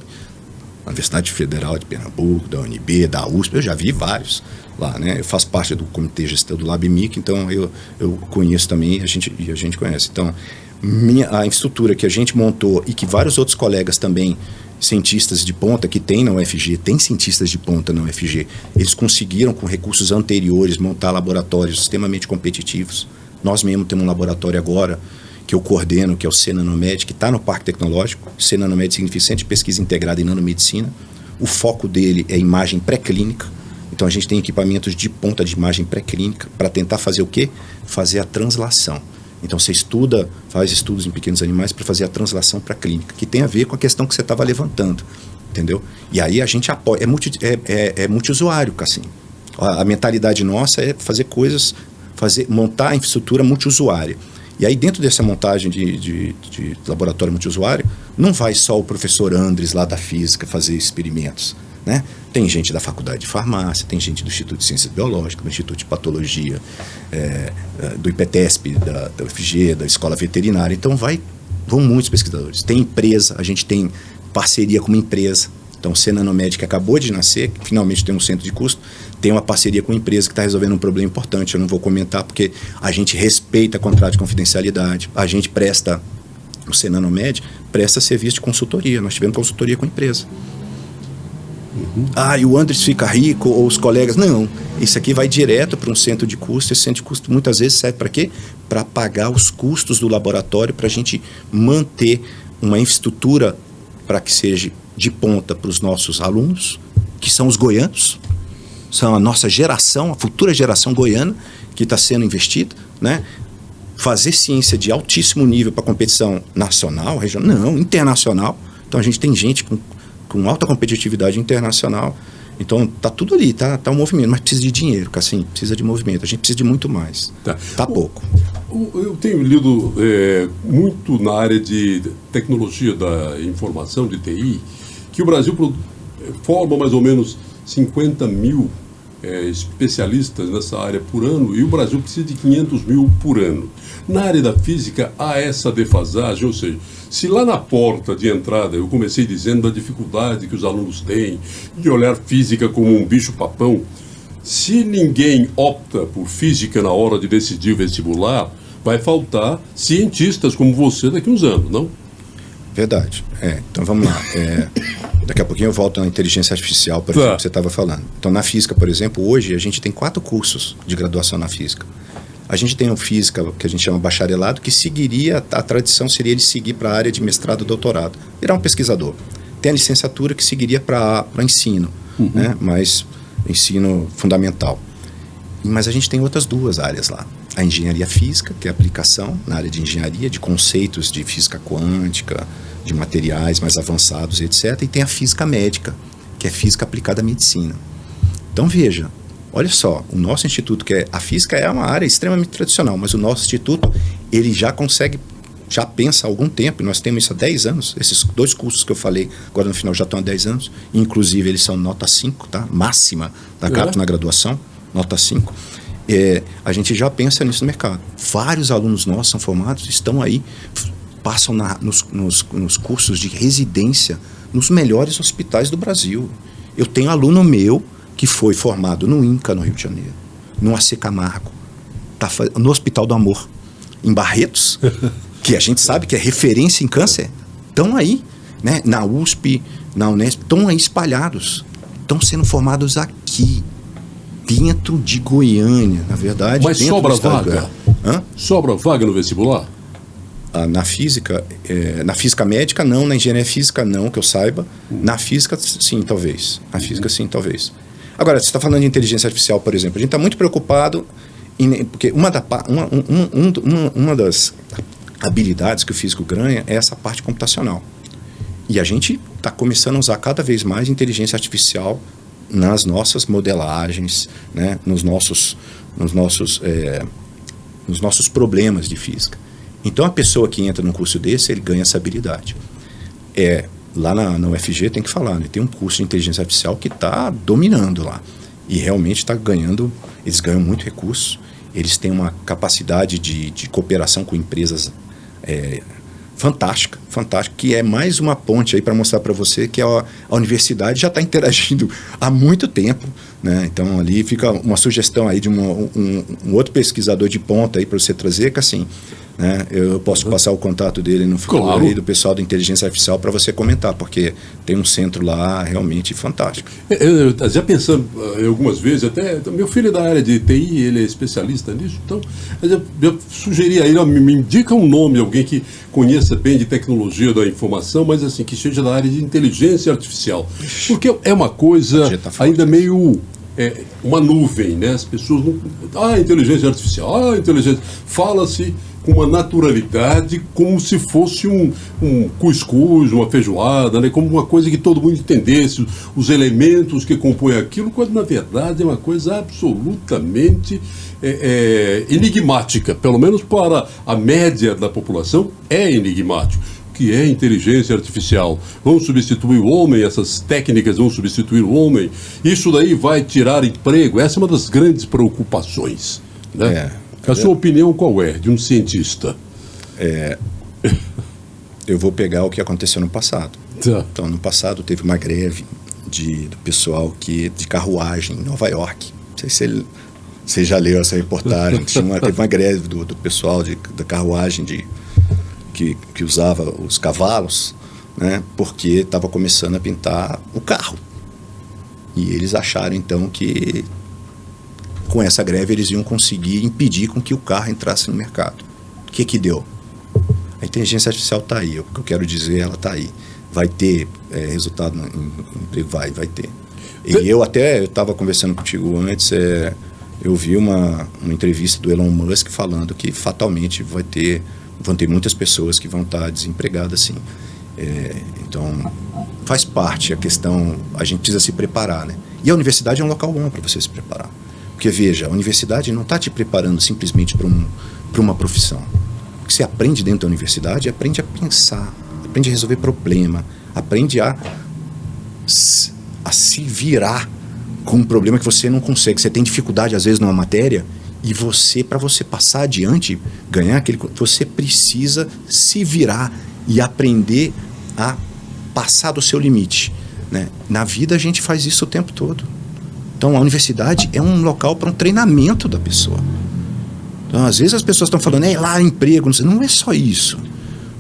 Universidade Federal de Pernambuco, da UNB, da USP, eu já vi vários lá, né? Eu faço parte do comitê de gestão do LabMIC, então eu conheço também, a gente conhece. Então, a infraestrutura que a gente montou e que vários outros colegas também, cientistas de ponta que tem na UFG, tem cientistas de ponta na UFG, eles conseguiram com recursos anteriores montar laboratórios extremamente competitivos. Nós mesmos temos um laboratório agora que eu coordeno, que é o CNanoMed, que está no Parque Tecnológico. CNanoMed significa Centro de Pesquisa Integrada em Nanomedicina. O foco dele é imagem pré-clínica. Então a gente tem equipamentos de ponta de imagem pré-clínica para tentar fazer o quê? Fazer a translação. Então você faz estudos em pequenos animais para fazer a translação para a clínica, que tem a ver com a questão que você estava levantando, entendeu? E aí a gente apoia, é multiusuário, assim. A mentalidade nossa é fazer coisas, montar a infraestrutura multiusuária. E aí dentro dessa montagem de laboratório multiusuário, não vai só o professor Andres lá da física fazer experimentos, né? Tem gente da faculdade de farmácia, tem gente do Instituto de Ciências Biológicas, do Instituto de Patologia, do IPTESP, da UFG, da Escola Veterinária. Então vão muitos pesquisadores. Tem empresa, a gente tem parceria com uma empresa. Então o CNanoMed, que acabou de nascer, que finalmente tem um centro de custo, tem uma parceria com uma empresa que está resolvendo um problema importante. Eu não vou comentar porque a gente respeita contrato de confidencialidade, a gente presta, o CNanoMed presta serviço de consultoria. Nós tivemos consultoria com a empresa. E o Andres fica rico, ou os colegas. Não, isso aqui vai direto para um centro de custo. Esse centro de custo muitas vezes serve para quê? Para pagar os custos do laboratório, para a gente manter uma infraestrutura para que seja de ponta para os nossos alunos, que são os goianos, são a nossa geração, a futura geração goiana que está sendo investida, né? Fazer ciência de altíssimo nível para competição nacional, regional, não, internacional. Então a gente tem gente com alta competitividade internacional. Então tá tudo ali, tá um movimento, mas precisa de dinheiro, assim, precisa de movimento, a gente precisa de muito mais. Tá pouco. Eu tenho lido muito na área de tecnologia da informação, de TI, que o Brasil forma mais ou menos 50 mil especialistas nessa área por ano, e o Brasil precisa de 500 mil por ano. Na área da física há essa defasagem, ou seja, se lá na porta de entrada eu comecei dizendo da dificuldade que os alunos têm de olhar física como um bicho-papão, se ninguém opta por física na hora de decidir o vestibular, vai faltar cientistas como você daqui a uns anos, não? Verdade. Então vamos lá. Daqui a pouquinho eu volto na inteligência artificial, por exemplo, que você estava falando. Então na física, por exemplo, hoje a gente tem 4 cursos de graduação na física. A gente tem o física, que a gente chama bacharelado, que seguiria, a tradição seria ele seguir para a área de mestrado e doutorado, virar um pesquisador. Tem a licenciatura que seguiria para ensino, né? Mas ensino fundamental. Mas a gente tem outras 2 áreas lá. A engenharia física, que é a aplicação na área de engenharia, de conceitos de física quântica, de materiais mais avançados, etc. E tem a física médica, que é física aplicada à medicina. Então veja, olha só, o nosso instituto, a física é uma área extremamente tradicional, mas o nosso instituto, ele já pensa há algum tempo, e nós temos isso há 10 anos, esses 2 cursos que eu falei, agora no final já estão há 10 anos, inclusive eles são nota 5, tá? Máxima da CAPES na graduação, nota 5. A gente já pensa nisso no mercado. Vários alunos nossos são formados, estão aí, passam nos cursos de residência nos melhores hospitais do Brasil. Eu tenho aluno meu que foi formado no INCA, no Rio de Janeiro, no AC Camargo, no Hospital do Amor, em Barretos, que a gente sabe que é referência em câncer, estão aí, né? Na USP, na Unesp, estão aí espalhados, estão sendo formados aqui, dentro de Goiânia, na verdade. Mas sobra vaga? Sobra vaga no vestibular? Na física médica não, na engenharia física não, que eu saiba. Na física sim, talvez. Na física sim, talvez. Agora, você está falando de inteligência artificial, por exemplo. A gente está muito preocupado, porque uma das habilidades que o físico ganha é essa parte computacional. E a gente está começando a usar cada vez mais inteligência artificial nas nossas modelagens, né, nos nossos problemas de física. Então a pessoa que entra num curso desse, ele ganha essa habilidade. Lá na UFG tem que falar, né, tem um curso de inteligência artificial que está dominando lá. E realmente está ganhando, eles ganham muito recurso, eles têm uma capacidade de cooperação com empresas fantástica, que é mais uma ponte aí para mostrar para você que a universidade já está interagindo há muito tempo, né? Então ali fica uma sugestão aí de um outro pesquisador de ponta aí para você trazer, que assim, né? Eu posso passar o contato dele no futuro, claro, aí do pessoal da inteligência artificial para você comentar, porque tem um centro lá realmente fantástico. Eu já pensando algumas vezes, até meu filho é da área de TI, ele é especialista nisso, então eu sugeri a ele, me indica um nome, alguém que conheça bem de tecnologia da informação, mas assim, que seja da área de inteligência artificial, porque é uma coisa ainda meio uma nuvem, né? As pessoas não... inteligência artificial, inteligência... Fala-se com uma naturalidade, como se fosse um cuscuz, uma feijoada, né? Como uma coisa que todo mundo entendesse, os elementos que compõem aquilo, quando na verdade é uma coisa absolutamente enigmática, pelo menos para a média da população é enigmático. Que é inteligência artificial? Vão substituir o homem? Essas técnicas vão substituir o homem? Isso daí vai tirar emprego? Essa é uma das grandes preocupações, né? A sua opinião qual é, de um cientista? Eu vou pegar o que aconteceu no passado. Tá. Então, no passado teve uma greve do pessoal de carruagem em Nova York. Não sei se você já leu essa reportagem. Teve uma greve do pessoal da carruagem que usava os cavalos, né, porque estava começando a pintar o carro. E eles acharam, então, que com essa greve eles iam conseguir impedir com que o carro entrasse no mercado. O que deu? A inteligência artificial está aí. O que eu quero dizer, ela está aí. Vai ter resultado em emprego? Vai ter. E eu estava conversando contigo antes, eu vi uma entrevista do Elon Musk falando que fatalmente vão ter muitas pessoas que vão estar desempregadas, sim. Então, faz parte a questão, a gente precisa se preparar, né? E a universidade é um local bom para você se preparar. Porque, veja, a universidade não está te preparando simplesmente para uma profissão. O que você aprende dentro da universidade, aprende a pensar, aprende a resolver problema, aprende a se virar com um problema que você não consegue. Você tem dificuldade, às vezes, numa matéria, e para você passar adiante, ganhar você precisa se virar e aprender a passar do seu limite, né? Na vida a gente faz isso o tempo todo. Então a universidade é um local para um treinamento da pessoa. Então às vezes as pessoas estão falando, lá emprego, não é só isso.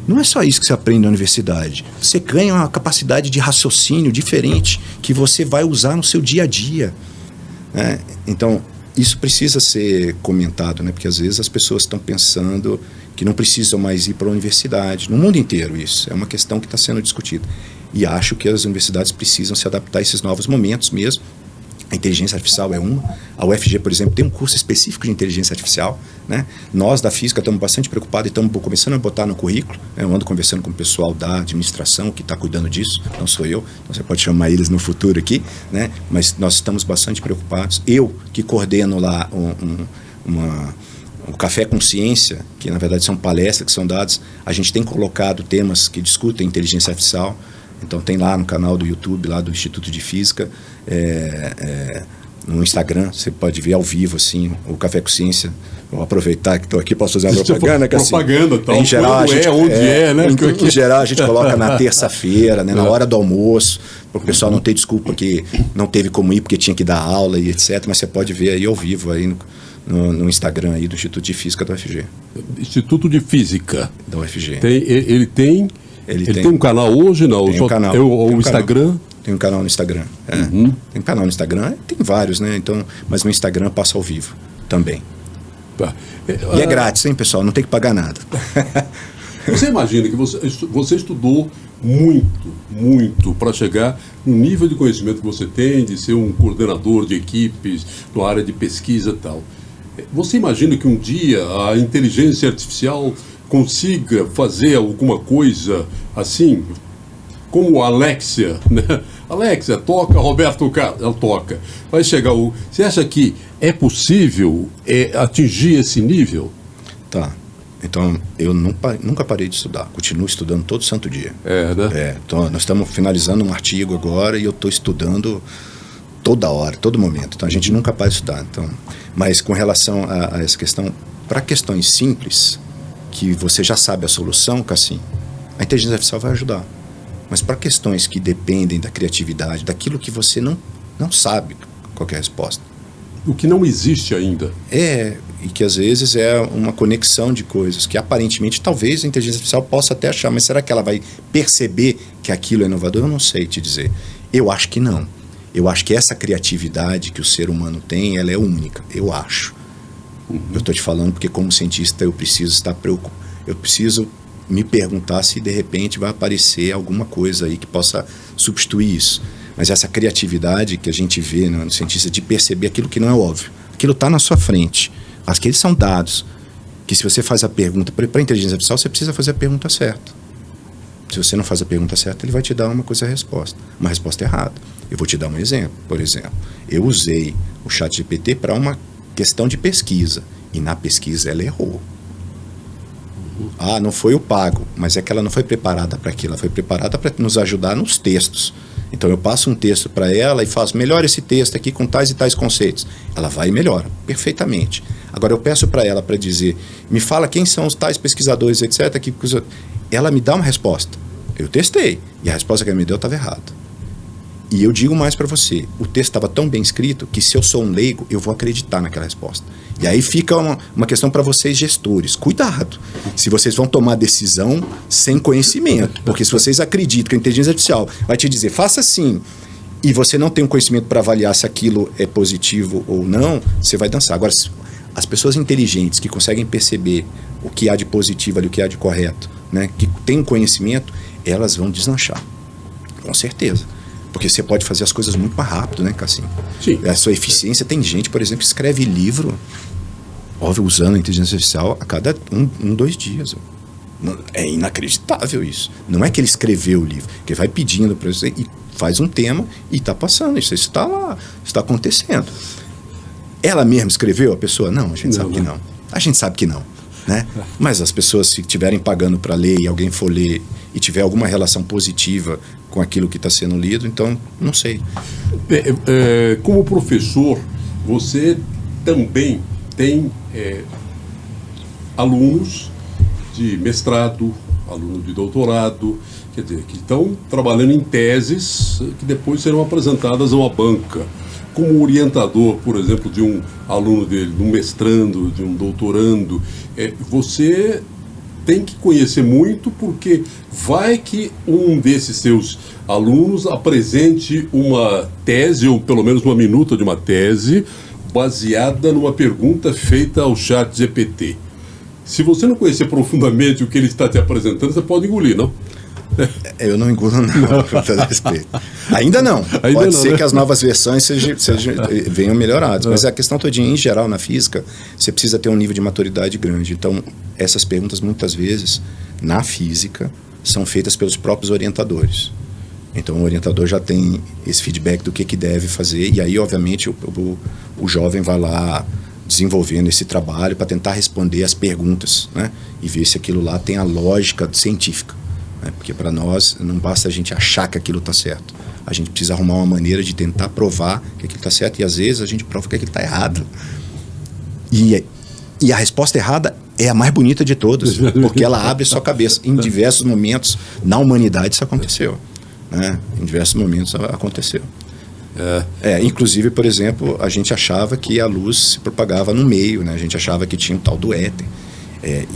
Não é só isso que você aprende na universidade. Você ganha uma capacidade de raciocínio diferente que você vai usar no seu dia a dia, né? Então isso precisa ser comentado, né? Porque às vezes as pessoas estão pensando que não precisam mais ir para a universidade. No mundo inteiro isso é uma questão que está sendo discutida. E acho que as universidades precisam se adaptar a esses novos momentos mesmo. A inteligência artificial é uma. A UFG, por exemplo, tem um curso específico de inteligência artificial, né? Nós, da física, estamos bastante preocupados e estamos começando a botar no currículo, né? Eu ando conversando com o pessoal da administração que está cuidando disso, não sou eu, então você pode chamar eles no futuro aqui, né? Mas nós estamos bastante preocupados. Eu, que coordeno lá o Café com Ciência, que na verdade são palestras que são dadas, a gente tem colocado temas que discutem inteligência artificial. Então tem lá no canal do YouTube, lá do Instituto de Física, no Instagram, você pode ver ao vivo, assim, o Café com Ciência. Vou aproveitar que estou aqui, posso fazer uma propaganda. Que, propaganda, assim, em geral, né? Em geral, a gente coloca na terça-feira, né, na hora do almoço, para o pessoal não ter desculpa que não teve como ir porque tinha que dar aula e etc. Mas você pode ver aí ao vivo, aí no Instagram aí do Instituto de Física da UFG. Instituto de Física da UFG. Ele tem um canal hoje, não? Tem um canal. O Instagram? Tem um canal no Instagram. Tem um canal no Instagram, tem vários, né? Então, mas no Instagram passa ao vivo também. E é grátis, hein, pessoal? Não tem que pagar nada. Você imagina que você estudou muito para chegar no nível de conhecimento que você tem, de ser um coordenador de equipes na área de pesquisa e tal. Você imagina que um dia a inteligência artificial consiga fazer alguma coisa assim, como a Alexia, né? Alexia, toca Roberto Carlos, ela toca. Vai chegar Você acha que é possível atingir esse nível? Tá. Então, eu nunca parei de estudar. Continuo estudando todo santo dia. Né? Então, nós estamos finalizando um artigo agora e eu estou estudando toda hora, todo momento. Então, a gente nunca para de estudar. Então, mas com relação a essa questão, para questões simples, que você já sabe a solução, Cassim, a inteligência artificial vai ajudar. Mas para questões que dependem da criatividade, daquilo que você não sabe qual é a resposta. O que não existe ainda. E que às vezes é uma conexão de coisas que aparentemente talvez a inteligência artificial possa até achar, mas será que ela vai perceber que aquilo é inovador? Eu não sei te dizer. Eu acho que não. Eu acho que essa criatividade que o ser humano tem, ela é única. Eu acho. Eu estou te falando porque como cientista eu preciso estar preocupado. Eu preciso me perguntar se de repente vai aparecer alguma coisa aí que possa substituir isso. Mas essa criatividade que a gente vê no cientista de perceber aquilo que não é óbvio. Aquilo está na sua frente. Aqueles são dados que se você faz a pergunta para a inteligência artificial, você precisa fazer a pergunta certa. Se você não faz a pergunta certa, ele vai te dar uma resposta errada. Eu vou te dar um exemplo. Por exemplo, eu usei o ChatGPT para uma questão de pesquisa e na pesquisa ela errou. Não foi o pago, mas é que ela não foi preparada para aquilo, ela foi preparada para nos ajudar nos textos. Então eu passo um texto para ela e faço, melhora esse texto aqui com tais e tais conceitos. Ela vai e melhora, perfeitamente. Agora eu peço para ela para dizer, me fala quem são os tais pesquisadores, etc. Ela me dá uma resposta. Eu testei e a resposta que ela me deu estava errada. E eu digo mais para você, o texto estava tão bem escrito que se eu sou um leigo, eu vou acreditar naquela resposta. E aí fica uma questão para vocês gestores. Cuidado, se vocês vão tomar decisão sem conhecimento. Porque se vocês acreditam que a inteligência artificial vai te dizer, faça assim, e você não tem um conhecimento para avaliar se aquilo é positivo ou não, você vai dançar. Agora, as pessoas inteligentes que conseguem perceber o que há de positivo ali, o que há de correto, né, que têm conhecimento, elas vão deslanchar. Com certeza. Porque você pode fazer as coisas muito mais rápido, né, Cassim? Sim. A sua eficiência, tem gente, por exemplo, que escreve livro, óbvio, usando a inteligência artificial a cada 2 dias. É inacreditável isso. Não é que ele escreveu o livro, que ele vai pedindo para você e faz um tema e está passando. Isso está lá, está acontecendo. Ela mesma escreveu a pessoa? Não, a gente sabe que não. A gente sabe que não, né? Mas as pessoas, se estiverem pagando para ler e alguém for ler e tiver alguma relação positiva com aquilo que está sendo lido, então, não sei. Como professor, você também tem alunos de mestrado, alunos de doutorado, quer dizer, que estão trabalhando em teses que depois serão apresentadas a uma banca. Como orientador, por exemplo, de um aluno dele, de um mestrando, de um doutorando, você tem que conhecer muito, porque vai que um desses seus alunos apresente uma tese, ou pelo menos uma minuta de uma tese, baseada numa pergunta feita ao ChatGPT. Se você não conhecer profundamente o que ele está te apresentando, você pode engolir, não? Eu não engulo não, com todo respeito. Ainda não. Pode ser, né, que as novas versões venham melhoradas. Mas a questão todinha, em geral, na física, você precisa ter um nível de maturidade grande. Então, essas perguntas, muitas vezes, na física, são feitas pelos próprios orientadores. Então, o orientador já tem esse feedback do que deve fazer. E aí, obviamente, o jovem vai lá desenvolvendo esse trabalho para tentar responder as perguntas, né? E ver se aquilo lá tem a lógica científica. Porque para nós não basta a gente achar que aquilo está certo. A gente precisa arrumar uma maneira de tentar provar que aquilo está certo, e às vezes a gente prova que aquilo está errado. E a resposta errada é a mais bonita de todas, porque ela abre sua cabeça. Em diversos momentos na humanidade isso aconteceu, né? Em diversos momentos aconteceu. Inclusive, por exemplo, a gente achava que a luz se propagava no meio, né? A gente achava que tinha um tal do éter.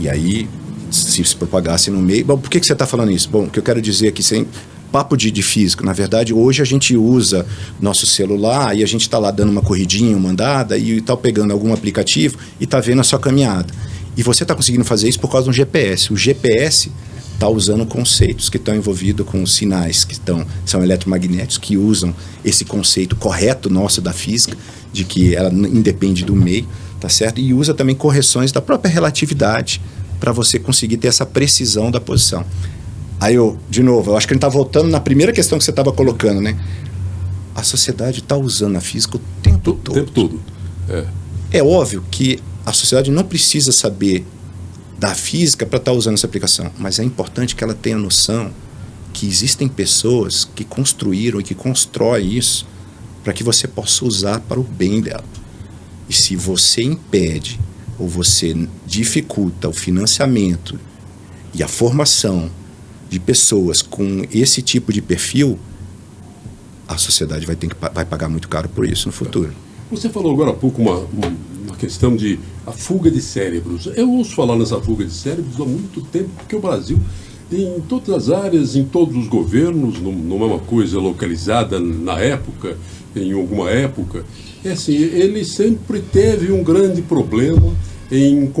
E aí, se propagasse no meio... Bom, por que você está falando isso? Bom, o que eu quero dizer aqui, sem papo de físico, na verdade, hoje a gente usa nosso celular e a gente está lá dando uma corridinha, uma andada, e está pegando algum aplicativo e está vendo a sua caminhada. E você está conseguindo fazer isso por causa de um GPS. O GPS está usando conceitos que estão envolvidos com sinais que são eletromagnéticos, que usam esse conceito correto nosso da física, de que ela independe do meio, tá certo? E usa também correções da própria relatividade, para você conseguir ter essa precisão da posição. Aí de novo, eu acho que a gente está voltando na primeira questão que você estava colocando, né? A sociedade está usando a física o tempo todo. O tempo todo. É óbvio que a sociedade não precisa saber da física para estar usando essa aplicação, mas é importante que ela tenha noção que existem pessoas que construíram e que constroem isso para que você possa usar para o bem dela. E se você impede ou você dificulta o financiamento e a formação de pessoas com esse tipo de perfil, a sociedade vai pagar muito caro por isso no futuro. Você falou agora há pouco uma questão de a fuga de cérebros. Eu ouço falar nessa fuga de cérebros há muito tempo, porque o Brasil, em todas as áreas, em todos os governos, não é uma coisa localizada na época, em alguma época, é assim, ele sempre teve um grande problema em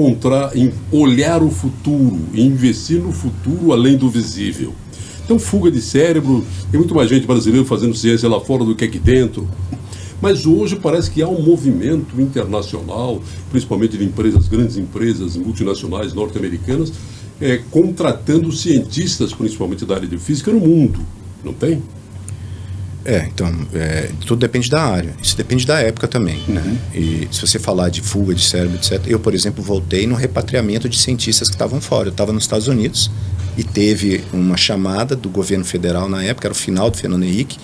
olhar o futuro, em investir no futuro além do visível. Então, fuga de cérebro, tem muito mais gente brasileira fazendo ciência lá fora do que aqui dentro. Mas hoje parece que há um movimento internacional, principalmente de grandes empresas multinacionais norte-americanas, contratando cientistas, principalmente da área de física, no mundo. Não tem? Então, tudo depende da área. Isso depende da época também, né? E se você falar de fuga de cérebro, etc., eu, por exemplo, voltei no repatriamento de cientistas que estavam fora. Eu estava nos Estados Unidos e teve uma chamada do governo federal na época, era o final do Fernando Henrique,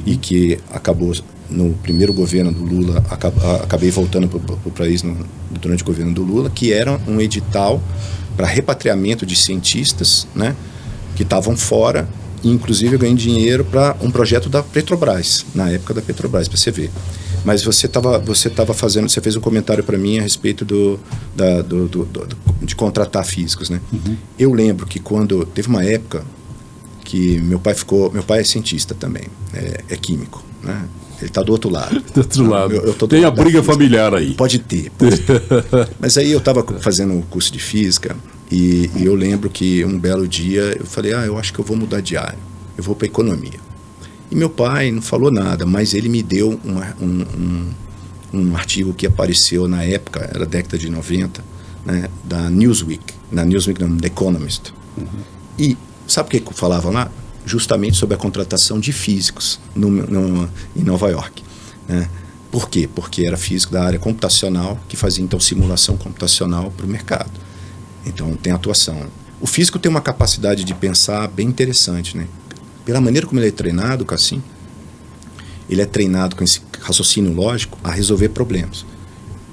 e que acabou, no primeiro governo do Lula, acabei voltando para o país durante o governo do Lula, que era um edital para repatriamento de cientistas, né, que estavam fora. Inclusive eu ganhei dinheiro para um projeto da Petrobras, na época da Petrobras, para você ver. Mas você fez um comentário para mim a respeito de contratar físicos, né? Eu lembro que quando teve uma época que meu pai é cientista também, é químico, né? Ele está do outro lado. Do outro lado. Tem a briga familiar aí. Pode ter. Mas aí eu estava fazendo um curso de física e eu lembro que um belo dia eu falei, eu acho que eu vou mudar de área, eu vou para economia. E meu pai não falou nada, mas ele me deu um artigo que apareceu na época, era década de 90, né, da Newsweek, não, The Economist. E sabe o que falava lá? Justamente sobre a contratação de físicos em Nova York, né? Por quê? Porque era físico da área computacional que fazia então simulação computacional para o mercado. Então tem atuação. O físico tem uma capacidade de pensar bem interessante, né? Pela maneira como ele é treinado, Cassim, ele é treinado com esse raciocínio lógico a resolver problemas.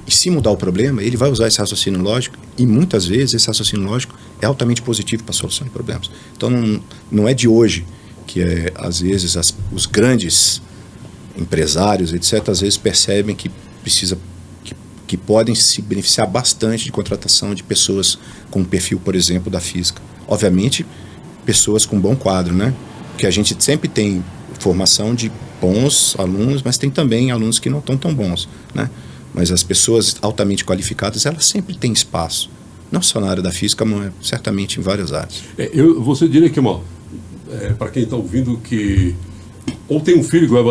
E se mudar o problema, ele vai usar esse raciocínio lógico e muitas vezes esse raciocínio lógico é altamente positivo para a solução de problemas. Então não é de hoje que às vezes os grandes empresários, etc., às vezes percebem que podem se beneficiar bastante de contratação de pessoas com um perfil, por exemplo, da física. Obviamente, pessoas com bom quadro, né? Porque a gente sempre tem formação de bons alunos, mas tem também alunos que não estão tão bons, né? Mas as pessoas altamente qualificadas, elas sempre têm espaço. Não só na área da física, mas certamente em várias áreas. Você diria que, para quem está ouvindo, que ou tem um filho que vai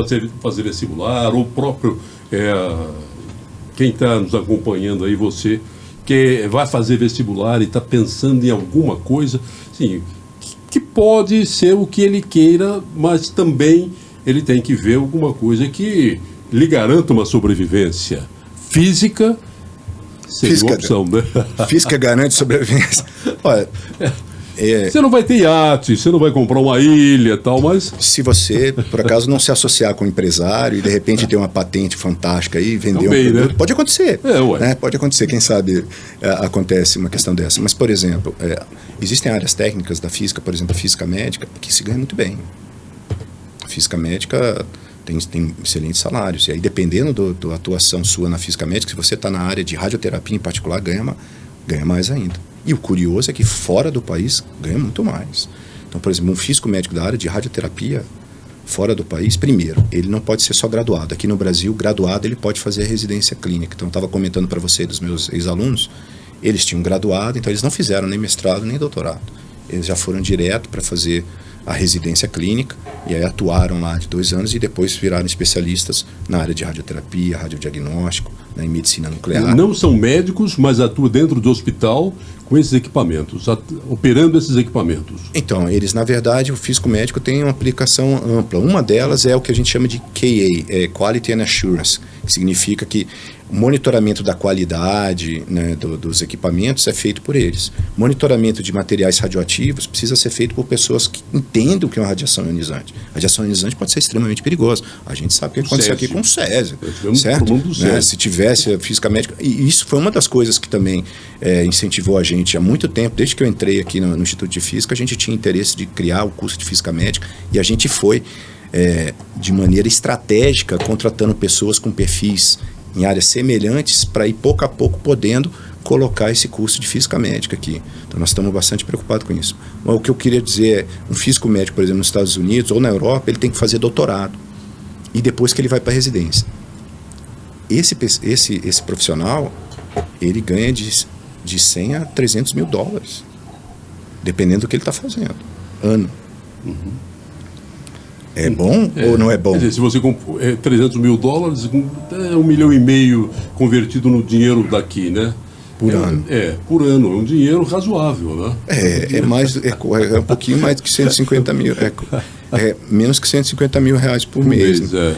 fazer vestibular, ou próprio quem está nos acompanhando aí, você, que vai fazer vestibular e está pensando em alguma coisa, assim, que pode ser o que ele queira, mas também ele tem que ver alguma coisa que lhe garanta uma sobrevivência. Física seria uma opção, né? Física garante sobrevivência. Olha, você não vai ter iate, você não vai comprar uma ilha e tal, mas... Se você, por acaso, não se associar com um empresário e de repente ter uma patente fantástica aí, vender também, um produto, né? Pode acontecer. Né? Pode acontecer, quem sabe acontece uma questão dessa. Mas, por exemplo, existem áreas técnicas da física, por exemplo, a física médica, que se ganha muito bem. A física médica tem excelentes salários. E aí, dependendo da atuação sua na física médica, se você está na área de radioterapia em particular, ganha mais ainda. E o curioso é que fora do país ganha muito mais. Então, por exemplo, um físico médico da área de radioterapia fora do país, primeiro, ele não pode ser só graduado. Aqui no Brasil, graduado, ele pode fazer a residência clínica. Então, eu estava comentando para você dos meus ex-alunos, eles tinham graduado, então eles não fizeram nem mestrado nem doutorado. Eles já foram direto para fazer a residência clínica e aí atuaram lá de 2 anos e depois viraram especialistas na área de radioterapia, radiodiagnóstico, em medicina nuclear. Não são médicos, mas atuam dentro do hospital com esses equipamentos, operando esses equipamentos. Então, eles, na verdade, o físico médico tem uma aplicação ampla. Uma delas é o que a gente chama de QA, Quality and Assurance, que significa que o monitoramento da qualidade, né, dos equipamentos é feito por eles. Monitoramento de materiais radioativos precisa ser feito por pessoas que entendem o que é uma radiação ionizante. A radiação ionizante pode ser extremamente perigosa. A gente sabe o que aconteceu aqui com o Césio, certo? Né? Se tivesse a física médica... E isso foi uma das coisas que também incentivou a gente gente, há muito tempo, desde que eu entrei aqui no Instituto de Física, a gente tinha interesse de criar o curso de Física Médica e a gente foi, de maneira estratégica, contratando pessoas com perfis em áreas semelhantes para ir pouco a pouco podendo colocar esse curso de Física Médica aqui. Então nós estamos bastante preocupados com isso. Mas o que eu queria dizer é, um físico médico, por exemplo, nos Estados Unidos ou na Europa, ele tem que fazer doutorado e depois que ele vai para a residência. Esse profissional, ele ganha de 100 a 300 mil dólares, dependendo do que ele está fazendo, ano. É bom ou não é bom? Quer dizer, se você 300 mil dólares, é 1,5 milhão convertido no dinheiro daqui, né? Por ano. Por ano. É um dinheiro razoável, né? É um pouquinho mais do que 150 mil. É menos que 150 mil reais por mês. Né?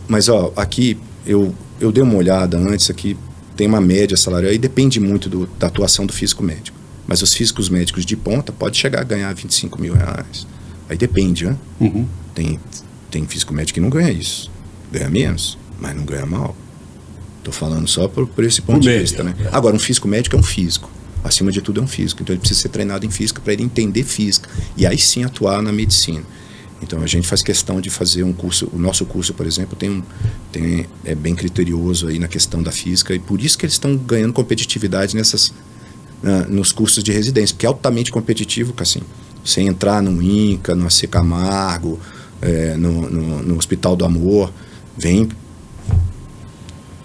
Mas, ó, aqui, eu dei uma olhada antes, aqui tem uma média salarial e depende muito da atuação do físico médico. Mas os físicos médicos de ponta podem chegar a ganhar 25 mil reais. Aí depende, né? Uhum. Tem físico médico que não ganha isso. Ganha menos, mas não ganha mal. Estou falando só por esse ponto de vista, né? Agora, um físico médico é um físico. Acima de tudo é um físico. Então ele precisa ser treinado em física para ele entender física. E aí sim atuar na medicina. Então a gente faz questão de fazer um curso. O nosso curso, por exemplo, é bem criterioso aí na questão da física. E por isso que eles estão ganhando competitividade nos cursos de residência. Porque é altamente competitivo, assim. Você entrar no INCA, no AC Camargo, no Hospital do Amor, vem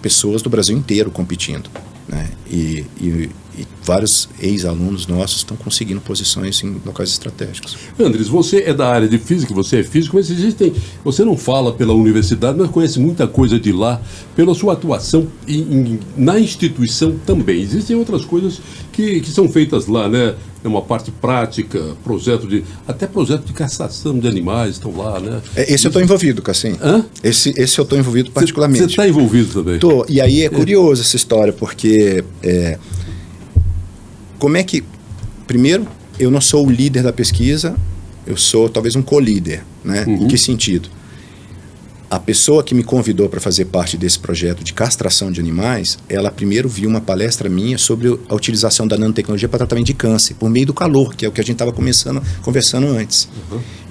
pessoas do Brasil inteiro competindo, né? E vários ex-alunos nossos estão conseguindo posições em locais estratégicos. Andres, você é da área de física, você é físico, mas você não fala pela universidade, mas conhece muita coisa de lá, pela sua atuação na instituição também. Existem outras coisas que são feitas lá, né? É uma parte prática, até projeto de castração de animais estão lá, né? Esse eu estou envolvido, Cassim. Hã? Esse eu estou envolvido particularmente. Você está envolvido também? Tô. E aí é curioso essa história, porque como é que... Primeiro, eu não sou o líder da pesquisa, eu sou talvez um co-líder, né? Em que sentido? A pessoa que me convidou para fazer parte desse projeto de castração de animais, ela primeiro viu uma palestra minha sobre a utilização da nanotecnologia para tratamento de câncer, por meio do calor, que é o que a gente estava conversando antes.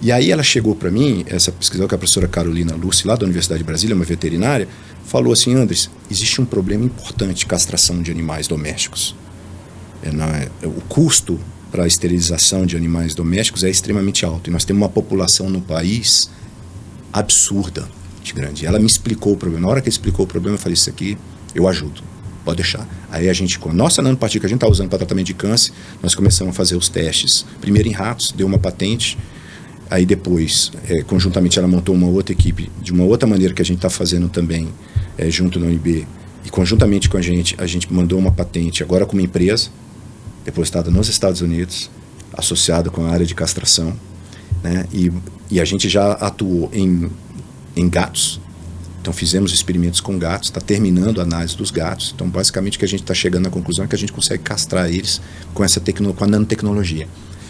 E aí ela chegou para mim, essa pesquisadora, que é a professora Carolina Lucy, lá da Universidade de Brasília, uma veterinária, falou assim: Andres, existe um problema importante de castração de animais domésticos. O custo para a esterilização de animais domésticos é extremamente alto, e nós temos uma população no país absurda, de grande. Ela me explicou o problema. Na hora que ele explicou o problema, eu falei: isso aqui eu ajudo, pode deixar. Aí a gente, com a nossa nanopartícula que a gente está usando para tratamento de câncer, nós começamos a fazer os testes, primeiro em ratos, deu uma patente. Aí depois, conjuntamente, ela montou uma outra equipe, de uma outra maneira que a gente está fazendo também, junto na UNB, e conjuntamente com a gente mandou uma patente, agora com uma empresa, depositada nos Estados Unidos, associada com a área de castração, né? E a gente já atuou em gatos. Então fizemos experimentos com gatos, está terminando a análise dos gatos. Então basicamente o que a gente está chegando na conclusão é que a gente consegue castrar eles com a nanotecnologia.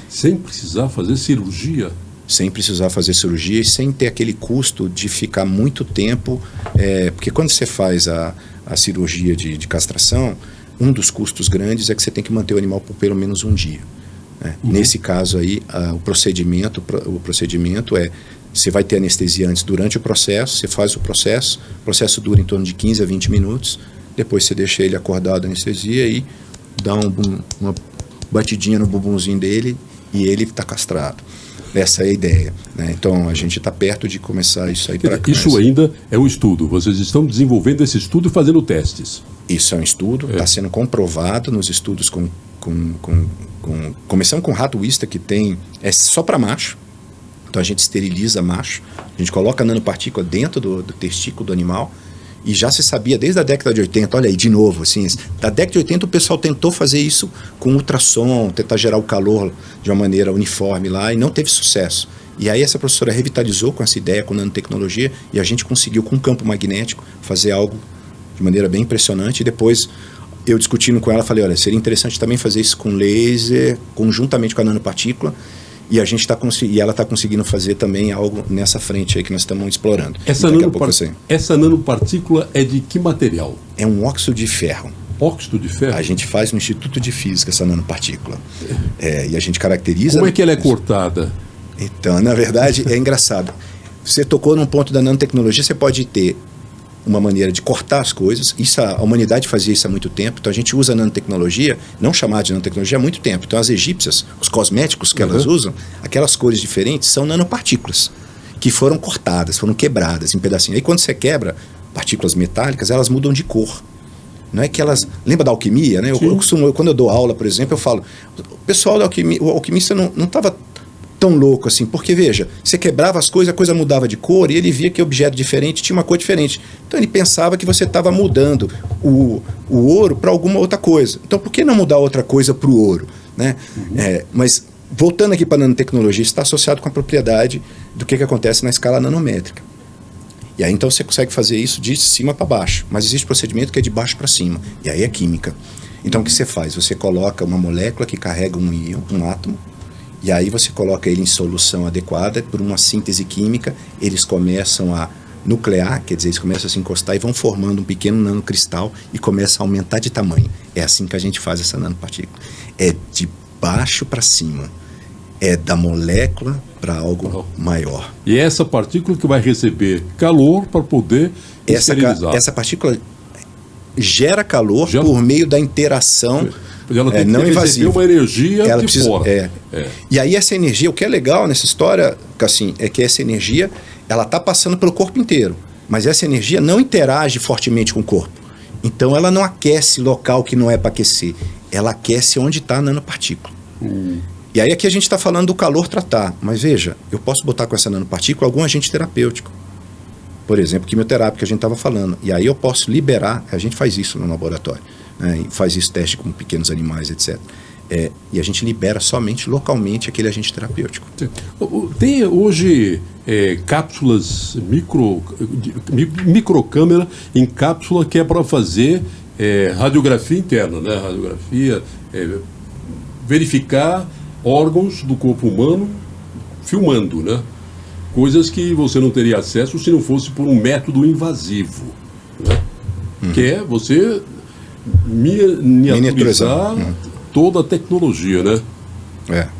Sem precisar fazer cirurgia? Sem precisar fazer cirurgia e sem ter aquele custo de ficar muito tempo, porque quando você faz a cirurgia de castração, um dos custos grandes é que você tem que manter o animal por pelo menos um dia, né? Nesse caso aí, o procedimento é: você vai ter anestesia antes, durante o processo, você faz o processo dura em torno de 15 a 20 minutos, depois você deixa ele acordado, anestesia, e dá uma batidinha no bumbumzinho dele e ele está castrado. Essa é a ideia, né? Então a gente está perto de começar isso aí para cá. Isso ainda é um estudo, vocês estão desenvolvendo esse estudo e fazendo testes. Isso é um estudo, está sendo comprovado nos estudos começando com rato Wista, que é só para macho. Então a gente esteriliza macho, a gente coloca a nanopartícula dentro do testículo do animal, e já se sabia desde a década de 80, olha aí, de novo, assim, da década de 80 o pessoal tentou fazer isso com ultrassom, tentar gerar o calor de uma maneira uniforme lá, e não teve sucesso. E aí essa professora revitalizou com essa ideia, com nanotecnologia, e a gente conseguiu, com campo magnético, fazer algo de maneira bem impressionante. E depois, eu discutindo com ela, falei: olha, seria interessante também fazer isso com laser, conjuntamente com a nanopartícula, e ela está conseguindo fazer também algo nessa frente aí que nós estamos explorando. Essa nanopartícula é de que material? É um óxido de ferro. Óxido de ferro? A gente faz no Instituto de Física essa nanopartícula. E a gente caracteriza... Como é que ela é cortada? Então, na verdade, é engraçado. Você tocou num ponto da nanotecnologia, você pode ter uma maneira de cortar as coisas. Isso, a humanidade fazia isso há muito tempo. Então, a gente usa a nanotecnologia, não chamada de nanotecnologia, há muito tempo. Então, as egípcias, os cosméticos que elas usam, aquelas cores diferentes, são nanopartículas que foram cortadas, foram quebradas em pedacinhos. Aí, quando você quebra partículas metálicas, elas mudam de cor. Não é que elas... Lembra da alquimia, né? Quando eu dou aula, por exemplo, eu falo... O pessoal da alquimia, o alquimista não estava tão louco assim, porque, veja, você quebrava as coisas, a coisa mudava de cor, e ele via que o objeto diferente tinha uma cor diferente. Então, ele pensava que você estava mudando o ouro para alguma outra coisa. Então, por que não mudar outra coisa para o ouro? Né? Mas, voltando aqui para a nanotecnologia, está associado com a propriedade do que acontece na escala nanométrica. E aí, então, você consegue fazer isso de cima para baixo. Mas existe procedimento que é de baixo para cima. E aí é química. Então, o que você faz? Você coloca uma molécula que carrega um íon, um átomo, e aí você coloca ele em solução adequada, por uma síntese química, eles começam a nuclear, quer dizer, eles começam a se encostar e vão formando um pequeno nanocristal e começam a aumentar de tamanho. É assim que a gente faz essa nanopartícula. É de baixo para cima. É da molécula para algo maior. E é essa partícula que vai receber calor para poder esterilizar. Essa partícula gera calor por meio da interação ela tem não invasiva. Uma energia ela de precisa, fora. E aí essa energia, o que é legal nessa história, assim, é que essa energia ela está passando pelo corpo inteiro. Mas essa energia não interage fortemente com o corpo. Então ela não aquece local que não é para aquecer. Ela aquece onde está a nanopartícula. E aí aqui a gente está falando do calor tratar. Mas veja, eu posso botar com essa nanopartícula algum agente terapêutico. Por exemplo, quimioterápico que a gente estava falando. E aí eu posso liberar, a gente faz isso no laboratório, né, faz isso teste com pequenos animais, etc. E a gente libera somente localmente aquele agente terapêutico. Tem hoje cápsulas, microcâmera em cápsula que é para fazer radiografia interna, né? Radiografia, verificar órgãos do corpo humano filmando, né? Coisas que você não teria acesso se não fosse por um método invasivo, né? Que é você miniaturizar toda a tecnologia, né?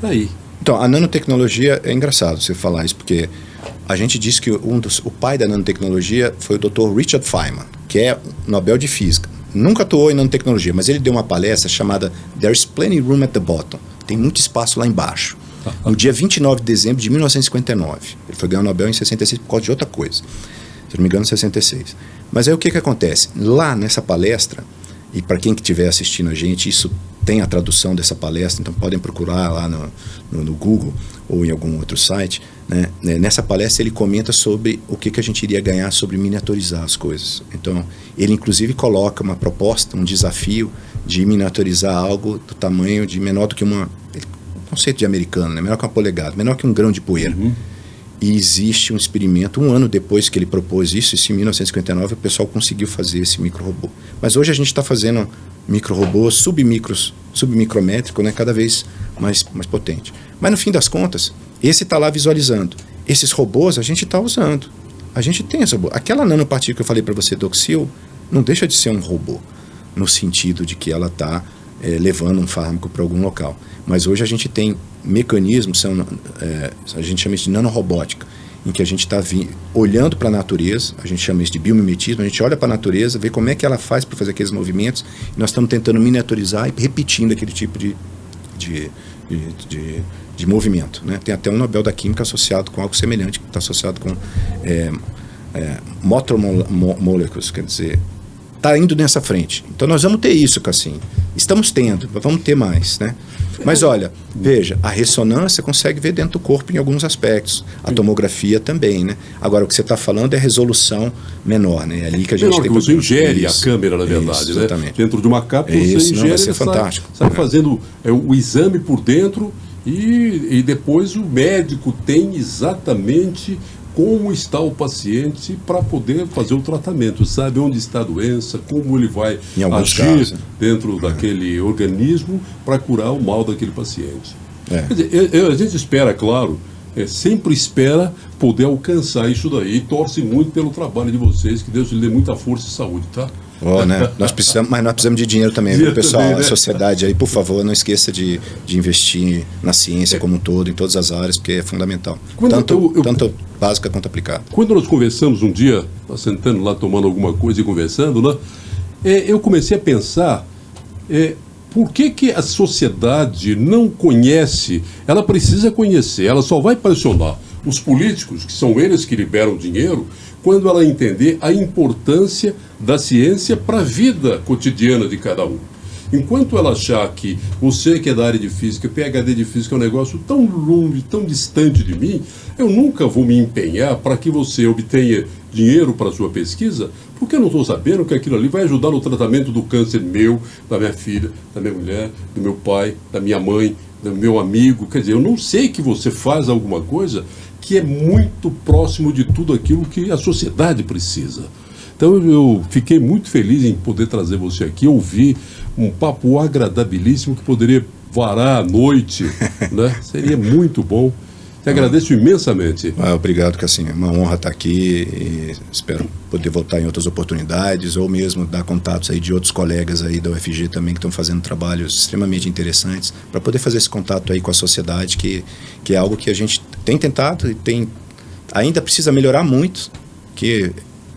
Aí. Então, a nanotecnologia é engraçado você falar isso, porque a gente diz que o pai da nanotecnologia foi o Dr. Richard Feynman, que é Nobel de Física. Nunca atuou em nanotecnologia, mas ele deu uma palestra chamada There's Plenty Room at the Bottom. Tem muito espaço lá embaixo. No dia 29 de dezembro de 1959. Ele foi ganhar o Nobel em 66 por causa de outra coisa. Se não me engano, 66. Mas aí o que acontece? Lá nessa palestra, e para quem que estiver assistindo a gente, isso tem a tradução dessa palestra, então podem procurar lá no Google ou em algum outro site, né? Nessa palestra ele comenta sobre o que a gente iria ganhar sobre miniaturizar as coisas. Então, ele inclusive coloca uma proposta, um desafio de miniaturizar algo do tamanho de menor do que o conceito de americano, né? Menor que uma polegada, menor que um grão de poeira. E existe um experimento, um ano depois que ele propôs isso, em 1959, o pessoal conseguiu fazer esse micro-robô. Mas hoje a gente está fazendo micro-robô submicrométrico, né? Cada vez mais potente. Mas no fim das contas, esse está lá visualizando. Esses robôs a gente está usando. A gente tem esse robô. Aquela nanopartícula que eu falei para você, Doxil, não deixa de ser um robô, no sentido de que ela está levando um fármaco para algum local. Mas hoje a gente tem mecanismos, a gente chama isso de nanorobótica, em que a gente está olhando para a natureza, a gente chama isso de biomimetismo, a gente olha para a natureza, vê como é que ela faz para fazer aqueles movimentos, e nós estamos tentando miniaturizar e repetindo aquele tipo de movimento, né? Tem até um Nobel da Química associado com algo semelhante, que está associado com motor molecules, quer dizer, está indo nessa frente. Então nós vamos ter isso, Cassim. Estamos tendo, vamos ter mais, né? Mas olha, veja, a ressonância consegue ver dentro do corpo em alguns aspectos. A tomografia também, né? Agora, o que você está falando é resolução menor, né? É ali que a gente menor tem que você ingere a câmera, na verdade, né? Dentro de uma cápsula, você ingere, vai ser fantástico. Sai fazendo o exame por dentro e depois o médico tem exatamente como está o paciente para poder fazer o tratamento, sabe onde está a doença, como ele vai agir dentro daquele organismo para curar o mal daquele paciente. Quer dizer, a gente espera, claro, sempre espera poder alcançar isso daí e torce muito pelo trabalho de vocês, que Deus lhe dê muita força e saúde, tá? Né? Nós precisamos de dinheiro também, viu, pessoal? Também, né? A sociedade aí, por favor, não esqueça de investir na ciência como um todo, em todas as áreas, porque é fundamental. Tanto básica quanto aplicada. Quando nós conversamos um dia, nós sentando lá, tomando alguma coisa e conversando, né? Eu comecei a pensar... por que a sociedade não conhece? Ela precisa conhecer, ela só vai pressionar os políticos, que são eles que liberam dinheiro, quando ela entender a importância da ciência para a vida cotidiana de cada um. Enquanto ela achar que você que é da área de física, PhD de física é um negócio tão longe, tão distante de mim, eu nunca vou me empenhar para que você obtenha dinheiro para a sua pesquisa, porque eu não estou sabendo que aquilo ali vai ajudar no tratamento do câncer meu, da minha filha, da minha mulher, do meu pai, da minha mãe, do meu amigo. Quer dizer, eu não sei que você faz alguma coisa que é muito próximo de tudo aquilo que a sociedade precisa. Então eu fiquei muito feliz em poder trazer você aqui, ouvir um papo agradabilíssimo que poderia varar a noite, né? Seria muito bom. Te agradeço imensamente. Obrigado, Cassim. É uma honra estar aqui e espero poder voltar em outras oportunidades ou mesmo dar contatos aí de outros colegas aí da UFG também que estão fazendo trabalhos extremamente interessantes para poder fazer esse contato aí com a sociedade, que é algo que a gente tem tentado e ainda precisa melhorar muito, que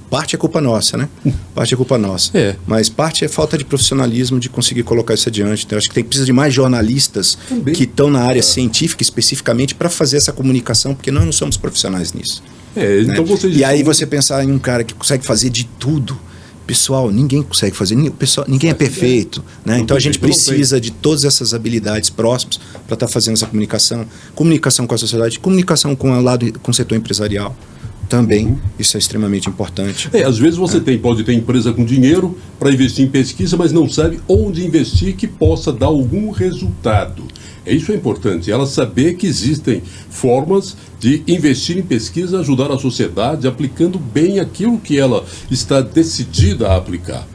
parte é culpa nossa, né? Parte é culpa nossa. Mas parte é falta de profissionalismo de conseguir colocar isso adiante. Então, acho que precisa de mais jornalistas também, que estão na área científica especificamente para fazer essa comunicação, porque nós não somos profissionais nisso. Então E aí você pensar em um cara que consegue fazer de tudo. Pessoal, ninguém consegue fazer, ninguém é perfeito, né? Então a gente precisa de todas essas habilidades próximas para estar fazendo essa comunicação com a sociedade, comunicação com o setor empresarial. Também, isso é extremamente importante. Às vezes você pode ter empresa com dinheiro para investir em pesquisa, mas não sabe onde investir que possa dar algum resultado. Isso é importante, ela saber que existem formas de investir em pesquisa, ajudar a sociedade, aplicando bem aquilo que ela está decidida a aplicar.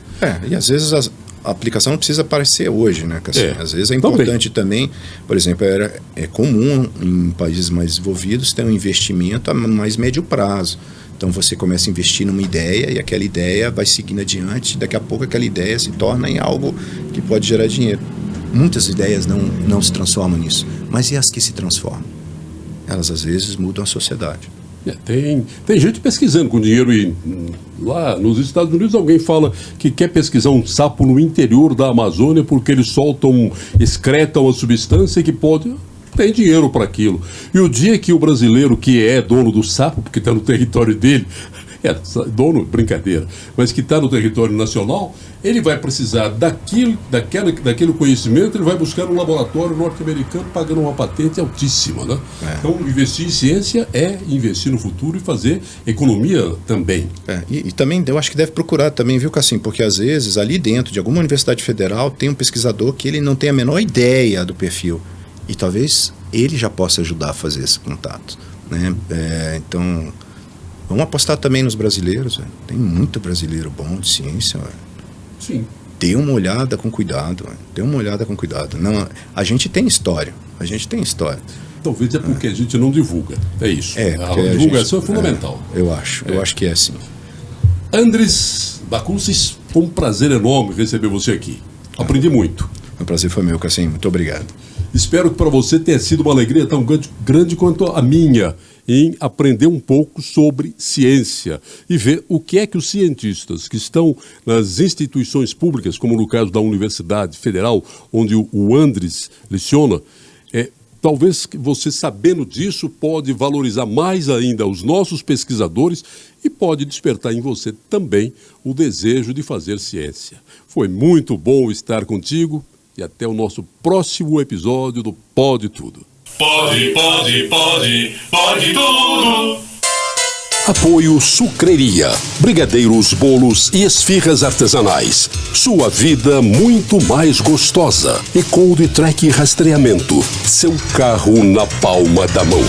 E às vezes a aplicação não precisa aparecer hoje, né? Às vezes é importante também, por exemplo, é comum em países mais desenvolvidos ter um investimento a mais médio prazo. Então você começa a investir numa ideia e aquela ideia vai seguindo adiante, daqui a pouco aquela ideia se torna em algo que pode gerar dinheiro. Muitas ideias não se transformam nisso, mas e as que se transformam? Elas às vezes mudam a sociedade. Tem gente pesquisando com dinheiro e lá nos Estados Unidos alguém fala que quer pesquisar um sapo no interior da Amazônia porque eles excretam uma substância que tem dinheiro para aquilo. E o dia que o brasileiro que é dono do sapo, porque está no território dele, dono, brincadeira, mas que está no território nacional, ele vai precisar daquele conhecimento, ele vai buscar um laboratório norte-americano pagando uma patente altíssima, né? Então, investir em ciência é investir no futuro e fazer economia também. E também, eu acho que deve procurar também, viu, Cassim? Porque às vezes, ali dentro de alguma universidade federal, tem um pesquisador que ele não tem a menor ideia do perfil. E talvez ele já possa ajudar a fazer esse contato, né? Então, vamos apostar também nos brasileiros. Tem muito brasileiro bom de ciência. Sim. Dê uma olhada com cuidado. Não, a gente tem história. Talvez é porque a gente não divulga. É isso. A divulgação é fundamental. Eu acho que é assim. Andres Bacusis, foi um prazer enorme receber você aqui. Aprendi muito. O prazer foi meu, Cassim. Muito obrigado. Espero que para você tenha sido uma alegria tão grande quanto a minha em aprender um pouco sobre ciência e ver o que é que os cientistas que estão nas instituições públicas, como no caso da Universidade Federal, onde o Andres leciona, talvez você sabendo disso pode valorizar mais ainda os nossos pesquisadores e pode despertar em você também o desejo de fazer ciência. Foi muito bom estar contigo e até o nosso próximo episódio do Pode Tudo. Pode tudo. Apoio Sucreria, brigadeiros, bolos e esfirras artesanais. Sua vida muito mais gostosa. E Cold Track Rastreamento, seu carro na palma da mão.